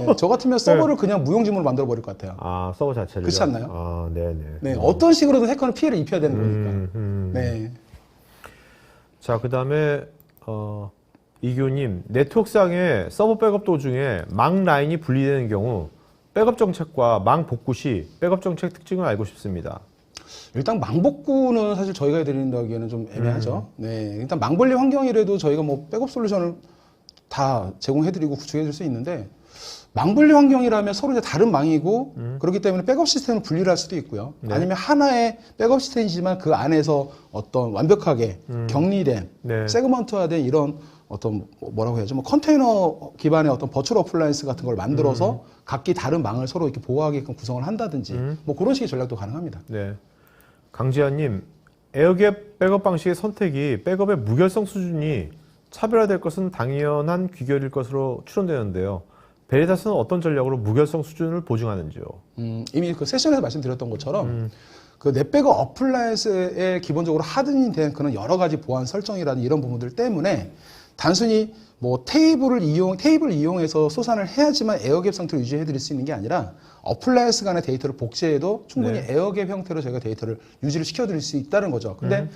Speaker 2: 네, 저 같으면 서버를 그냥 무용지물로 만들어 버릴 것 같아요.
Speaker 1: 아, 서버 자체를.
Speaker 2: 그렇지 않나요?
Speaker 1: 아, 네네.
Speaker 2: 네, 어떤 식으로든 해커는 피해를 입혀야 되는 거니까. 네.
Speaker 1: 자, 그 다음에, 이교님, 네트워크상의 서버 백업 도중에 망 라인이 분리되는 경우 백업 정책과 망 복구 시 백업 정책 특징을 알고 싶습니다.
Speaker 2: 일단 망복구는 사실 저희가 해드린다기에는 좀 애매하죠. 네, 일단 망벌리 환경이라도 저희가 뭐 백업 솔루션을 다 제공해드리고 구축해줄 수 있는데 망분리 환경이라면 서로 이제 다른 망이고 그렇기 때문에 백업 시스템을 분리를 할 수도 있고요.
Speaker 1: 네.
Speaker 2: 아니면 하나의 백업 시스템이지만 그 안에서 어떤 완벽하게 격리된
Speaker 1: 네.
Speaker 2: 세그먼트화된 이런 어떤 뭐라고 해야죠? 뭐 컨테이너 기반의 어떤 버추얼 어플라이언스 같은 걸 만들어서 각기 다른 망을 서로 이렇게 보호하게끔 구성을 한다든지 뭐 그런 식의 전략도 가능합니다.
Speaker 1: 네. 강지아님, 에어갭 백업 방식의 선택이 백업의 무결성 수준이 차별화될 것은 당연한 귀결일 것으로 추론되는데요. 베리다스는 어떤 전략으로 무결성 수준을 보증하는지요?
Speaker 2: 이미 그 세션에서 말씀드렸던 것처럼 그 넷백업 어플라이언스에 기본적으로 하드니 된 그런 여러 가지 보안 설정이라는 이런 부분들 때문에 단순히 뭐 테이블을 이용해서 소산을 해야지만 에어갭 상태로 유지해 드릴 수 있는 게 아니라 어플라이언스 간의 데이터를 복제해도 충분히 에어갭 형태로 저희가 데이터를 유지를 시켜 드릴 수 있다는 거죠. 근데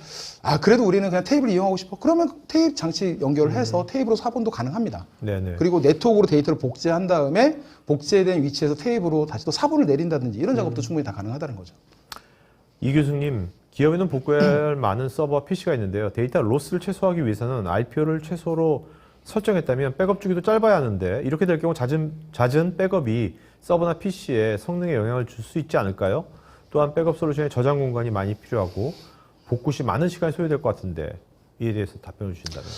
Speaker 2: 그래도 우리는 그냥 테이블 이용하고 싶어. 그러면 테이프 장치 연결을 해서 테이프로 사본도 가능합니다.
Speaker 1: 네네.
Speaker 2: 그리고 네트워크로 데이터를 복제한 다음에 복제된 위치에서 테이프로 다시 또 사본을 내린다든지 이런 작업도 충분히 다 가능하다는 거죠.
Speaker 1: 이 교수님, 기업에는 복구해야 할 많은 서버와 PC가 있는데요. 데이터 로스를 최소화하기 위해서는 IPO를 최소로 설정했다면 백업 주기도 짧아야 하는데 이렇게 될 경우 잦은 백업이 서버나 PC에 성능에 영향을 줄 수 있지 않을까요? 또한 백업 솔루션의 저장 공간이 많이 필요하고 복구 시 많은 시간이 소요될 것 같은데 이에 대해서 답변을 주신다면.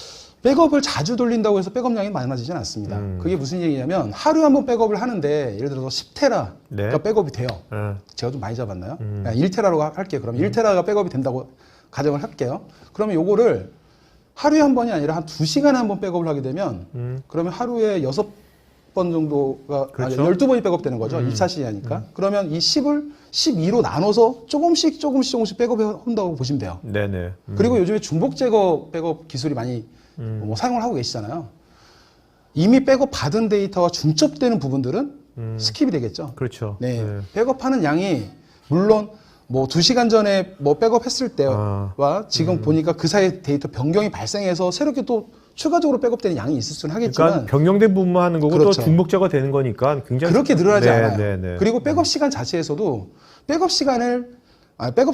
Speaker 2: 백업을 자주 돌린다고 해서 백업량이 많아지진 않습니다. 그게 무슨 얘기냐면 하루에 한 번 백업을 하는데 예를 들어서 10테라가
Speaker 1: 네.
Speaker 2: 백업이 돼요. 제가 좀 많이 잡았나요? 1테라로 할게요. 그럼 1테라가 백업이 된다고 가정을 할게요. 그러면 요거를 하루에 한 번이 아니라 한 2시간에 한 번 백업을 하게 되면 그러면 하루에 6번 정도가
Speaker 1: 그렇죠.
Speaker 2: 12번이 백업되는 거죠. 24시간 하니까. 그러면 이 10을 12로 나눠서 조금씩 백업을 한다고 보시면 돼요.
Speaker 1: 네네.
Speaker 2: 그리고 요즘에 중복 제거 백업 기술이 많이 뭐 사용을 하고 계시잖아요. 이미 백업 받은 데이터와 중첩되는 부분들은 스킵이 되겠죠.
Speaker 1: 그렇죠.
Speaker 2: 네.
Speaker 1: 네.
Speaker 2: 백업하는 양이 물론 뭐 2시간 전에 뭐 백업했을 때와 지금 보니까 그 사이에 데이터 변경이 발생해서 새롭게 또 추가적으로 백업되는 양이 있을 수는 하겠지만
Speaker 1: 그러니까 변경된 부분만 하는 거고
Speaker 2: 그렇죠.
Speaker 1: 또 중복 제거 되는 거니까 굉장히
Speaker 2: 그렇게 늘어나지 않아요.
Speaker 1: 네, 네.
Speaker 2: 그리고 백업 시간 자체에서도 백업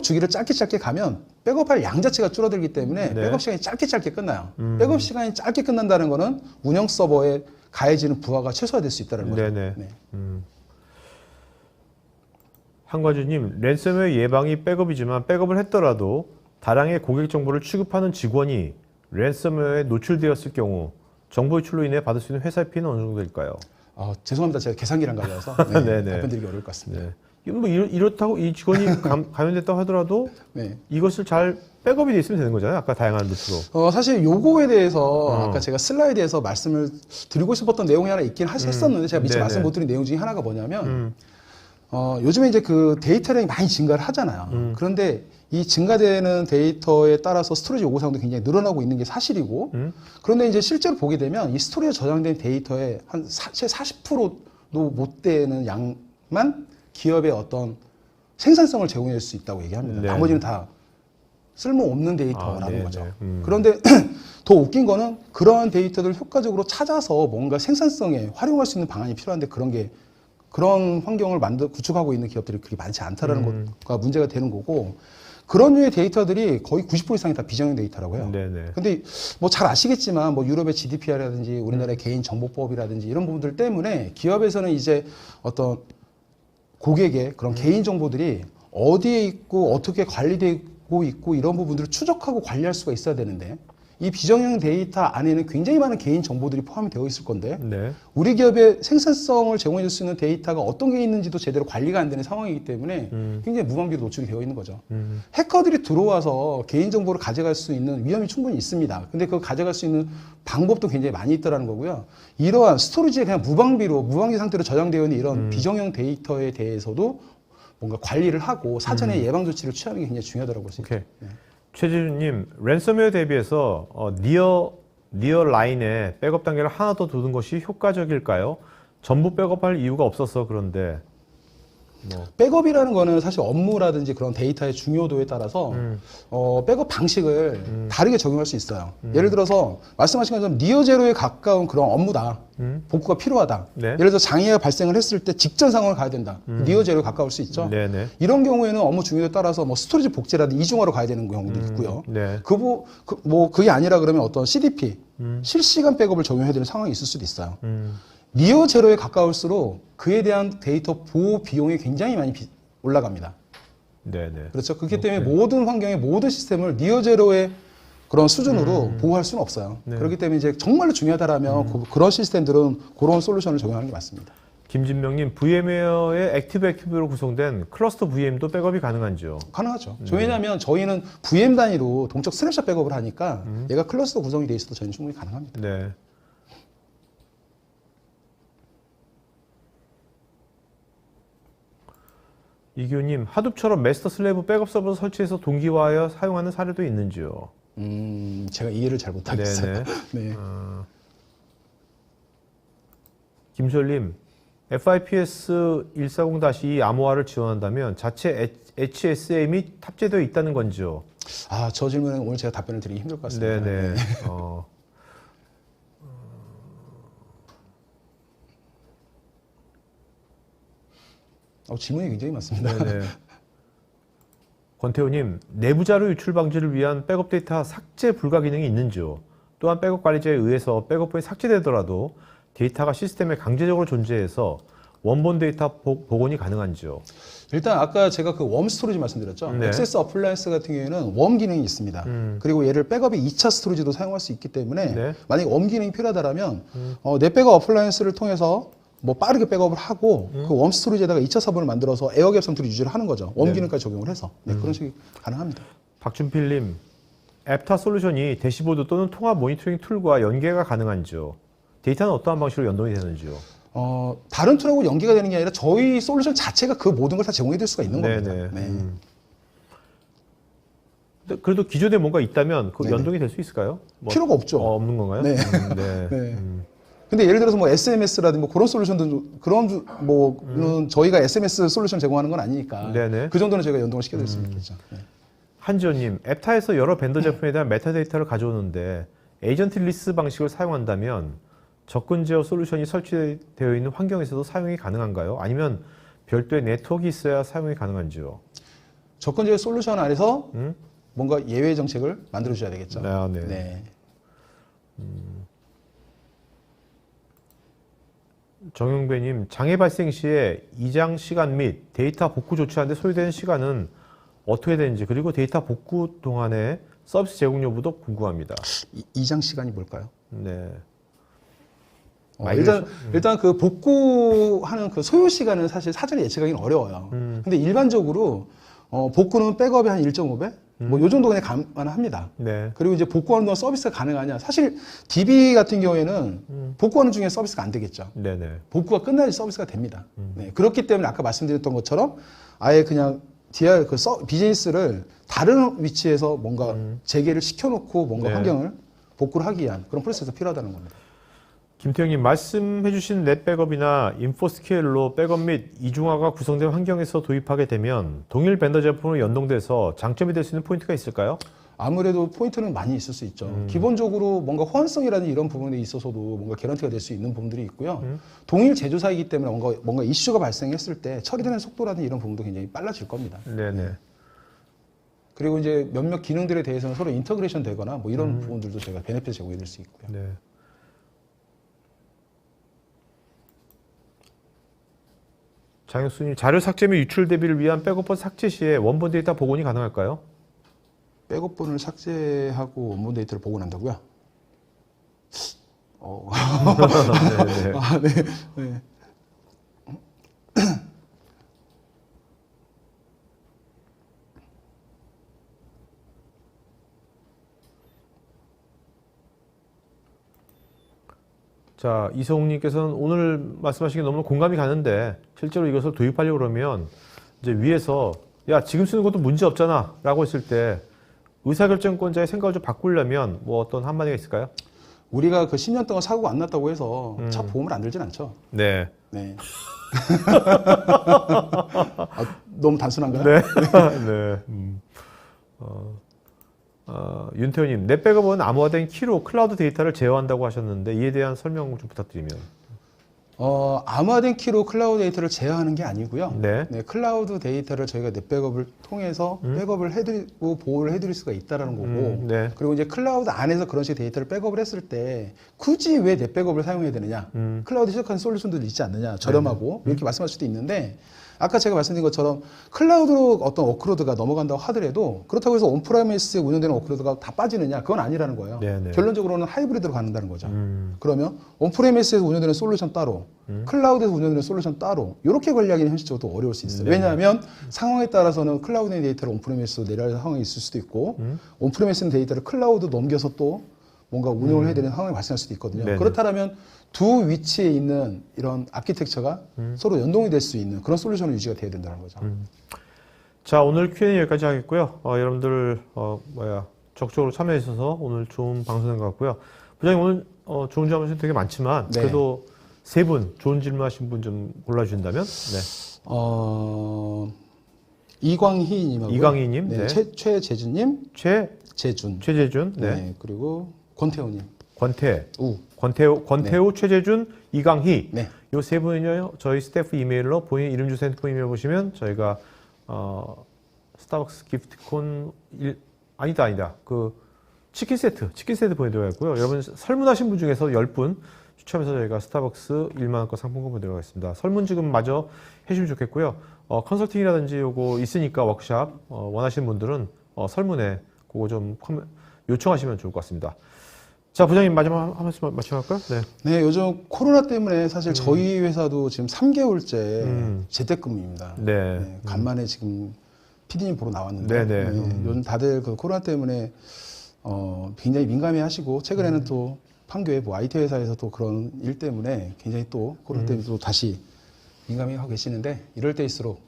Speaker 2: 주기를 짧게 가면 백업할 양 자체가 줄어들기 때문에
Speaker 1: 네.
Speaker 2: 백업 시간이 짧게 끝나요. 백업 시간이 짧게 끝난다는 거는 운영 서버에 가해지는 부하가 최소화될 수 있다는 거죠.
Speaker 1: 네네.
Speaker 2: 네.
Speaker 1: 한과주님, 랜섬웨어 예방이 백업이지만 백업을 했더라도 다량의 고객 정보를 취급하는 직원이 랜섬웨어에 노출되었을 경우 정보 유출로 인해 받을 수 있는 회사의 피해는 어느 정도 될까요?
Speaker 2: 죄송합니다. 제가 계산기를 안 가져와서
Speaker 1: 네네.
Speaker 2: 답변드리기 어려울 것 같습니다.
Speaker 1: 네. 뭐 이렇다고 이 직원이 감염됐다고 하더라도
Speaker 2: 네.
Speaker 1: 이것을 잘 백업이 돼 있으면 되는 거잖아요. 아까 다양한 루트로.
Speaker 2: 사실 요거에 대해서 아까 제가 슬라이드에서 말씀을 드리고 싶었던 내용이 하나 있긴 했었는데 제가 미처
Speaker 1: 네네.
Speaker 2: 말씀 못 드린 내용 중에 하나가 뭐냐면 요즘에 이제 그 데이터량이 많이 증가를 하잖아요. 그런데 이 증가되는 데이터에 따라서 스토리지 요구사항도 굉장히 늘어나고 있는 게 사실이고 그런데 이제 실제로 보게 되면 이 스토리에 저장된 데이터의 한 최 40%도 못 되는 양만 기업의 어떤 생산성을 제공할 수 있다고 얘기합니다.
Speaker 1: 네.
Speaker 2: 나머지는 다 쓸모없는 데이터라는
Speaker 1: 네네.
Speaker 2: 거죠. 그런데 더 웃긴 거는 그러한 데이터들을 효과적으로 찾아서 뭔가 생산성에 활용할 수 있는 방안이 필요한데 그런 환경을 구축하고 있는 기업들이 그렇게 많지 않다라는 것과 문제가 되는 거고 그런 류의 데이터들이 거의 90% 이상이 다 비정형 데이터라고 해요.
Speaker 1: 네네.
Speaker 2: 근데 뭐 잘 아시겠지만 뭐 유럽의 GDPR이라든지 우리나라의 개인정보법이라든지 이런 부분들 때문에 기업에서는 이제 어떤 고객의 그런 개인 정보들이 어디에 있고 어떻게 관리되고 있고 이런 부분들을 추적하고 관리할 수가 있어야 되는데 이 비정형 데이터 안에는 굉장히 많은 개인 정보들이 포함이 되어 있을 건데
Speaker 1: 네.
Speaker 2: 우리 기업의 생산성을 제공해 줄 수 있는 데이터가 어떤 게 있는지도 제대로 관리가 안 되는 상황이기 때문에 굉장히 무방비로 노출이 되어 있는 거죠. 해커들이 들어와서 개인 정보를 가져갈 수 있는 위험이 충분히 있습니다. 근데 그걸 가져갈 수 있는 방법도 굉장히 많이 있다라는 거고요. 이러한 스토리지에 그냥 무방비 상태로 저장되어 있는 이런 비정형 데이터에 대해서도 뭔가 관리를 하고 사전에 예방 조치를 취하는 게 굉장히 중요하다고 볼 수 있죠. 네.
Speaker 1: 최지준님, 랜섬웨어 대비해서 니어 라인에 백업 단계를 하나 더 두는 것이 효과적일까요? 전부 백업할 이유가 없어서 그런데. 뭐.
Speaker 2: 백업이라는 거는 사실 업무라든지 그런 데이터의 중요도에 따라서 백업 방식을 다르게 적용할 수 있어요. 예를 들어서 말씀하신 것처럼 니어 제로에 가까운 그런 업무다. 복구가 필요하다.
Speaker 1: 네.
Speaker 2: 예를 들어서 장애가 발생을 했을 때 직전 상황을 가야 된다. 니어 제로에 가까울 수 있죠.
Speaker 1: 네네.
Speaker 2: 이런 경우에는 업무 중요도에 따라서 뭐 스토리지 복제라든지 이중화로 가야 되는 경우도 있고요.
Speaker 1: 네.
Speaker 2: 그게 아니라 그러면 어떤 CDP, 실시간 백업을 적용해야 되는 상황이 있을 수도 있어요. 니어 제로에 가까울수록 그에 대한 데이터 보호 비용이 굉장히 많이 올라갑니다.
Speaker 1: 네네.
Speaker 2: 그렇죠. 그렇기 때문에 모든 환경의 모든 시스템을 니어 제로의 그런 수준으로 보호할 수는 없어요.
Speaker 1: 네.
Speaker 2: 그렇기 때문에 이제 정말로 중요하다라면 그런 시스템들은 그런 솔루션을 적용하는 게 맞습니다.
Speaker 1: 김진명님, VM웨어의 액티브로 구성된 클러스터 VM도 백업이 가능한지요?
Speaker 2: 가능하죠. 왜냐하면 저희는 VM 단위로 동적 스냅샷 백업을 하니까 얘가 클러스터 구성이 돼 있어도 저희는 충분히 가능합니다.
Speaker 1: 네. 이규님, 하둡처럼 마스터 슬래브 백업 서버 설치해서 동기화하여 사용하는 사례도 있는지요?
Speaker 2: 제가 이해를 잘 못하겠어요. 네.
Speaker 1: 김솔님, FIPS 140-2 암호화를 지원한다면 자체 HSM이 탑재되어 있다는 건지요?
Speaker 2: 아, 저 질문은 오늘 제가 답변을 드리기 힘들 것 같습니다.
Speaker 1: 네네.
Speaker 2: 질문이 굉장히 많습니다.
Speaker 1: 네네. 권태호님, 내부 자료 유출 방지를 위한 백업 데이터 삭제 불가 기능이 있는지요? 또한 백업 관리자에 의해서 백업본이 삭제되더라도 데이터가 시스템에 강제적으로 존재해서 원본 데이터 복원이 가능한지요?
Speaker 2: 일단 아까 제가 그 웜 스토리지 말씀드렸죠.
Speaker 1: 네.
Speaker 2: 액세스 어플라이언스 같은 경우에는 웜 기능이 있습니다. 그리고 얘를 백업의 2차 스토리지도 사용할 수 있기 때문에
Speaker 1: 네.
Speaker 2: 만약에 웜 기능이 필요하다면 내 백업 어플라이언스를 통해서 뭐 빠르게 백업을 하고 그 웜 스토리지에다가 2차 서버를 만들어서 에어갭 상태로 유지를 하는 거죠. 웜
Speaker 1: 네.
Speaker 2: 기능까지 적용을 해서 그런 식이 가능합니다.
Speaker 1: 박준필님, 앱타 솔루션이 대시보드 또는 통합 모니터링 툴과 연계가 가능한지요? 데이터는 어떠한 방식으로 연동이 되는지요?
Speaker 2: 다른 툴하고 연계가 되는 게 아니라 저희 솔루션 자체가 그 모든 걸 다 제공해 줄 수가 있는
Speaker 1: 네네.
Speaker 2: 겁니다. 네.
Speaker 1: 근데 그래도 기존에 뭔가 있다면 그
Speaker 2: 네네.
Speaker 1: 연동이 될 수 있을까요? 뭐,
Speaker 2: 필요가 없죠.
Speaker 1: 없는 건가요?
Speaker 2: 네.
Speaker 1: 네.
Speaker 2: 네. 근데 예를 들어서 뭐 SMS라든지 뭐 그런 솔루션도 그런 뭐는 저희가 SMS 솔루션 제공하는 건 아니니까
Speaker 1: 네네.
Speaker 2: 그 정도는 저희가 연동을 시켜드릴 수 있겠죠. 네.
Speaker 1: 한지호님, 앱타에서 여러 벤더 제품에 대한 메타데이터를 가져오는데 에이전트 리스 방식을 사용한다면 접근 제어 솔루션이 설치되어 있는 환경에서도 사용이 가능한가요? 아니면 별도의 네트워크가 있어야 사용이 가능한지요?
Speaker 2: 접근 제어 솔루션 안에서 뭔가 예외 정책을 만들어 줘야 되겠죠.
Speaker 1: 아, 네.
Speaker 2: 네.
Speaker 1: 정용배님, 장애 발생 시에 이장 시간 및 데이터 복구 조치하는 데 소요되는 시간은 어떻게 되는지, 그리고 데이터 복구 동안에 서비스 제공 여부도 궁금합니다.
Speaker 2: 이장 시간이 뭘까요?
Speaker 1: 네.
Speaker 2: 일단 그 복구하는 그 소요 시간은 사실 사전에 예측하기는 어려워요. 근데 일반적으로 복구는 백업이 한 1.5배? 뭐 요 정도 그냥 감안합니다.
Speaker 1: 네.
Speaker 2: 그리고 이제 복구하는 동안 서비스가 가능하냐? 사실 DB 같은 경우에는 복구하는 중에 서비스가 안 되겠죠.
Speaker 1: 네네.
Speaker 2: 복구가 끝나야지 서비스가 됩니다. 네. 그렇기 때문에 아까 말씀드렸던 것처럼 아예 그냥 DR 비즈니스를 다른 위치에서 뭔가 재개를 시켜놓고 뭔가
Speaker 1: 네.
Speaker 2: 환경을 복구를 하기 위한 그런 프로세스가 필요하다는 겁니다.
Speaker 1: 김태형님, 말씀해주신 넷 백업이나 인포스케일로 백업 및 이중화가 구성된 환경에서 도입하게 되면 동일 벤더 제품으로 연동돼서 장점이 될 수 있는 포인트가 있을까요?
Speaker 2: 아무래도 포인트는 많이 있을 수 있죠. 기본적으로 뭔가 호환성이라는 이런 부분에 있어서도 뭔가 개런티가 될 수 있는 부분들이 있고요. 동일 제조사이기 때문에 뭔가 이슈가 발생했을 때 처리되는 속도라든 이런 부분도 굉장히 빨라질 겁니다.
Speaker 1: 네네.
Speaker 2: 그리고 이제 몇몇 기능들에 대해서는 서로 인터그레이션 되거나 뭐 이런 부분들도 저희가 베네핏 제공해 드릴 수 있고요.
Speaker 1: 네. 장혁수님, 자료 삭제 및 유출 대비를 위한 백업본 삭제 시에 원본 데이터 복원이 가능할까요?
Speaker 2: 백업본을 삭제하고 원본 데이터를 복원한다고요?
Speaker 1: 네.
Speaker 2: 아, 네. 네.
Speaker 1: 자, 이성욱님께서는 오늘 말씀하신 게 너무 공감이 가는데 실제로 이것을 도입하려고 그러면 이제 위에서 야, 지금 쓰는 것도 문제 없잖아 라고 했을 때 의사결정권자의 생각을 좀 바꾸려면 뭐 어떤 한마디가 있을까요?
Speaker 2: 우리가 그 10년 동안 사고가 안 났다고 해서 차 보험을 안 들진 않죠.
Speaker 1: 네.
Speaker 2: 네. 너무 단순한가요?
Speaker 1: 네. 네. 윤태호님, 넷백업은 암호화된 키로 클라우드 데이터를 제어한다고 하셨는데 이에 대한 설명 좀 부탁드리면.
Speaker 2: 암호화된 키로 클라우드 데이터를 제어하는 게 아니고요.
Speaker 1: 네.
Speaker 2: 클라우드 데이터를 저희가 넷백업을 통해서 백업을 해드리고 보호를 해드릴 수가 있다라는 거고,
Speaker 1: 네.
Speaker 2: 그리고 이제 클라우드 안에서 그런 식의 데이터를 백업을 했을 때 굳이 왜 넷백업을 사용해야 되느냐? 클라우드 시작하는 솔루션들도 있지 않느냐? 저렴하고 이렇게 말씀할 수도 있는데. 아까 제가 말씀드린 것처럼 클라우드로 어떤 워크로드가 넘어간다고 하더라도 그렇다고 해서 온프라미스에 운영되는 워크로드가 다 빠지느냐? 그건 아니라는 거예요.
Speaker 1: 네네.
Speaker 2: 결론적으로는 하이브리드로 간다는 거죠. 그러면 온프레미스에서 운영되는 솔루션 따로, 클라우드에서 운영되는 솔루션 따로 이렇게 관리하기는 현실적으로 어려울 수 있어요. 왜냐하면 상황에 따라서는 클라우드의 데이터를 온프레미스로 내려야 할 상황이 있을 수도 있고 온프레미스 데이터를 클라우드 넘겨서 또 뭔가 운영을 해야 되는 상황이 발생할 수도 있거든요.
Speaker 1: 네네.
Speaker 2: 그렇다면 두 위치에 있는 이런 아키텍처가 서로 연동이 될 수 있는 그런 솔루션을 유지가 돼야 된다는 거죠.
Speaker 1: 자, 오늘 Q&A 여기까지 하겠고요. 여러분들 적극적으로 참여해 주셔서 오늘 좋은 방송인 것 같고요. 부장님 오늘 좋은 질문 되게 많지만
Speaker 2: 네.
Speaker 1: 그래도 세 분 좋은 질문하신 분 좀 골라주신다면. 네.
Speaker 2: 이광희님하고
Speaker 1: 이광희님, 네.
Speaker 2: 최재준님,
Speaker 1: 최재준, 네.
Speaker 2: 네. 그리고 권태호님,
Speaker 1: 권태우, 최재준, 이강희.
Speaker 2: 네.
Speaker 1: 요 세 분은요, 저희 스태프 이메일로 본인 이름 주소 핸드폰 이메일 보시면 저희가, 스타벅스 기프트콘, 아니다. 그, 치킨 세트 보내드리고요. 여러분 설문하신 분 중에서 10분 추첨해서 저희가 스타벅스 1만원권 상품권 보내드리겠습니다. 설문 지금 마저 해주시면 좋겠고요. 컨설팅이라든지 요거 있으니까 워크샵, 원하시는 분들은, 설문에 그거 좀 요청하시면 좋을 것 같습니다. 자, 부장님 마지막 한 말씀 마치할까요? 네.
Speaker 2: 네, 요즘 코로나 때문에 사실 저희 회사도 지금 3개월째 재택근무입니다.
Speaker 1: 네.
Speaker 2: 네, 간만에 지금 PD님 보러 나왔는데
Speaker 1: 네네.
Speaker 2: 요즘 다들 그 코로나 때문에 굉장히 민감해하시고 최근에는 또 판교의 뭐 IT 회사에서 또 그런 일 때문에 굉장히 또 코로나 때문에 또 다시 민감해하고 계시는데 이럴 때일수록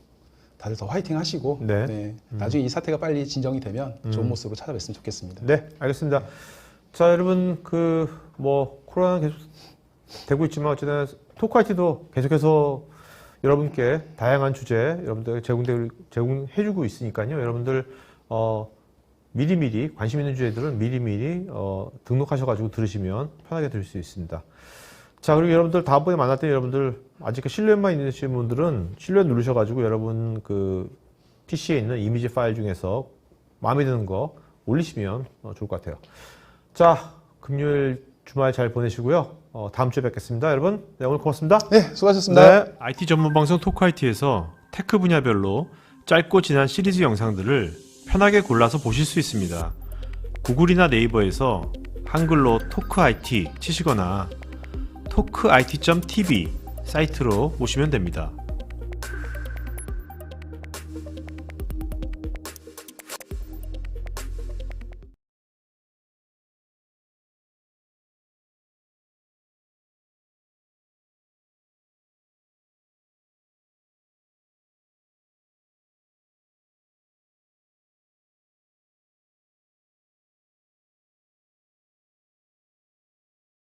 Speaker 2: 다들 더 화이팅 하시고
Speaker 1: 네.
Speaker 2: 나중에 이 사태가 빨리 진정이 되면 좋은 모습으로 찾아뵀으면 좋겠습니다.
Speaker 1: 네, 알겠습니다. 자, 여러분, 코로나는 계속 되고 있지만, 어쨌든, 토크IT도 계속해서 여러분께 다양한 주제, 여러분들 제공해주고 있으니까요. 여러분들, 미리미리, 관심 있는 주제들은 미리미리, 등록하셔가지고 들으시면 편하게 들을 수 있습니다. 자, 그리고 여러분들 다음번에 만날 때 여러분들, 아직 실루엣만 있으신 분들은 실루엣 누르셔가지고 여러분 PC에 있는 이미지 파일 중에서 마음에 드는 거 올리시면 좋을 것 같아요. 자, 금요일 주말 잘 보내시고요. 다음 주에 뵙겠습니다. 여러분, 네, 오늘 고맙습니다.
Speaker 2: 네, 수고하셨습니다.
Speaker 1: 네. IT 전문 방송 토크IT에서 테크 분야별로 짧고 진한 시리즈 영상들을 편하게 골라서 보실 수 있습니다. 구글이나 네이버에서 한글로 토크IT 치시거나 토크IT.tv 사이트로 오시면 됩니다.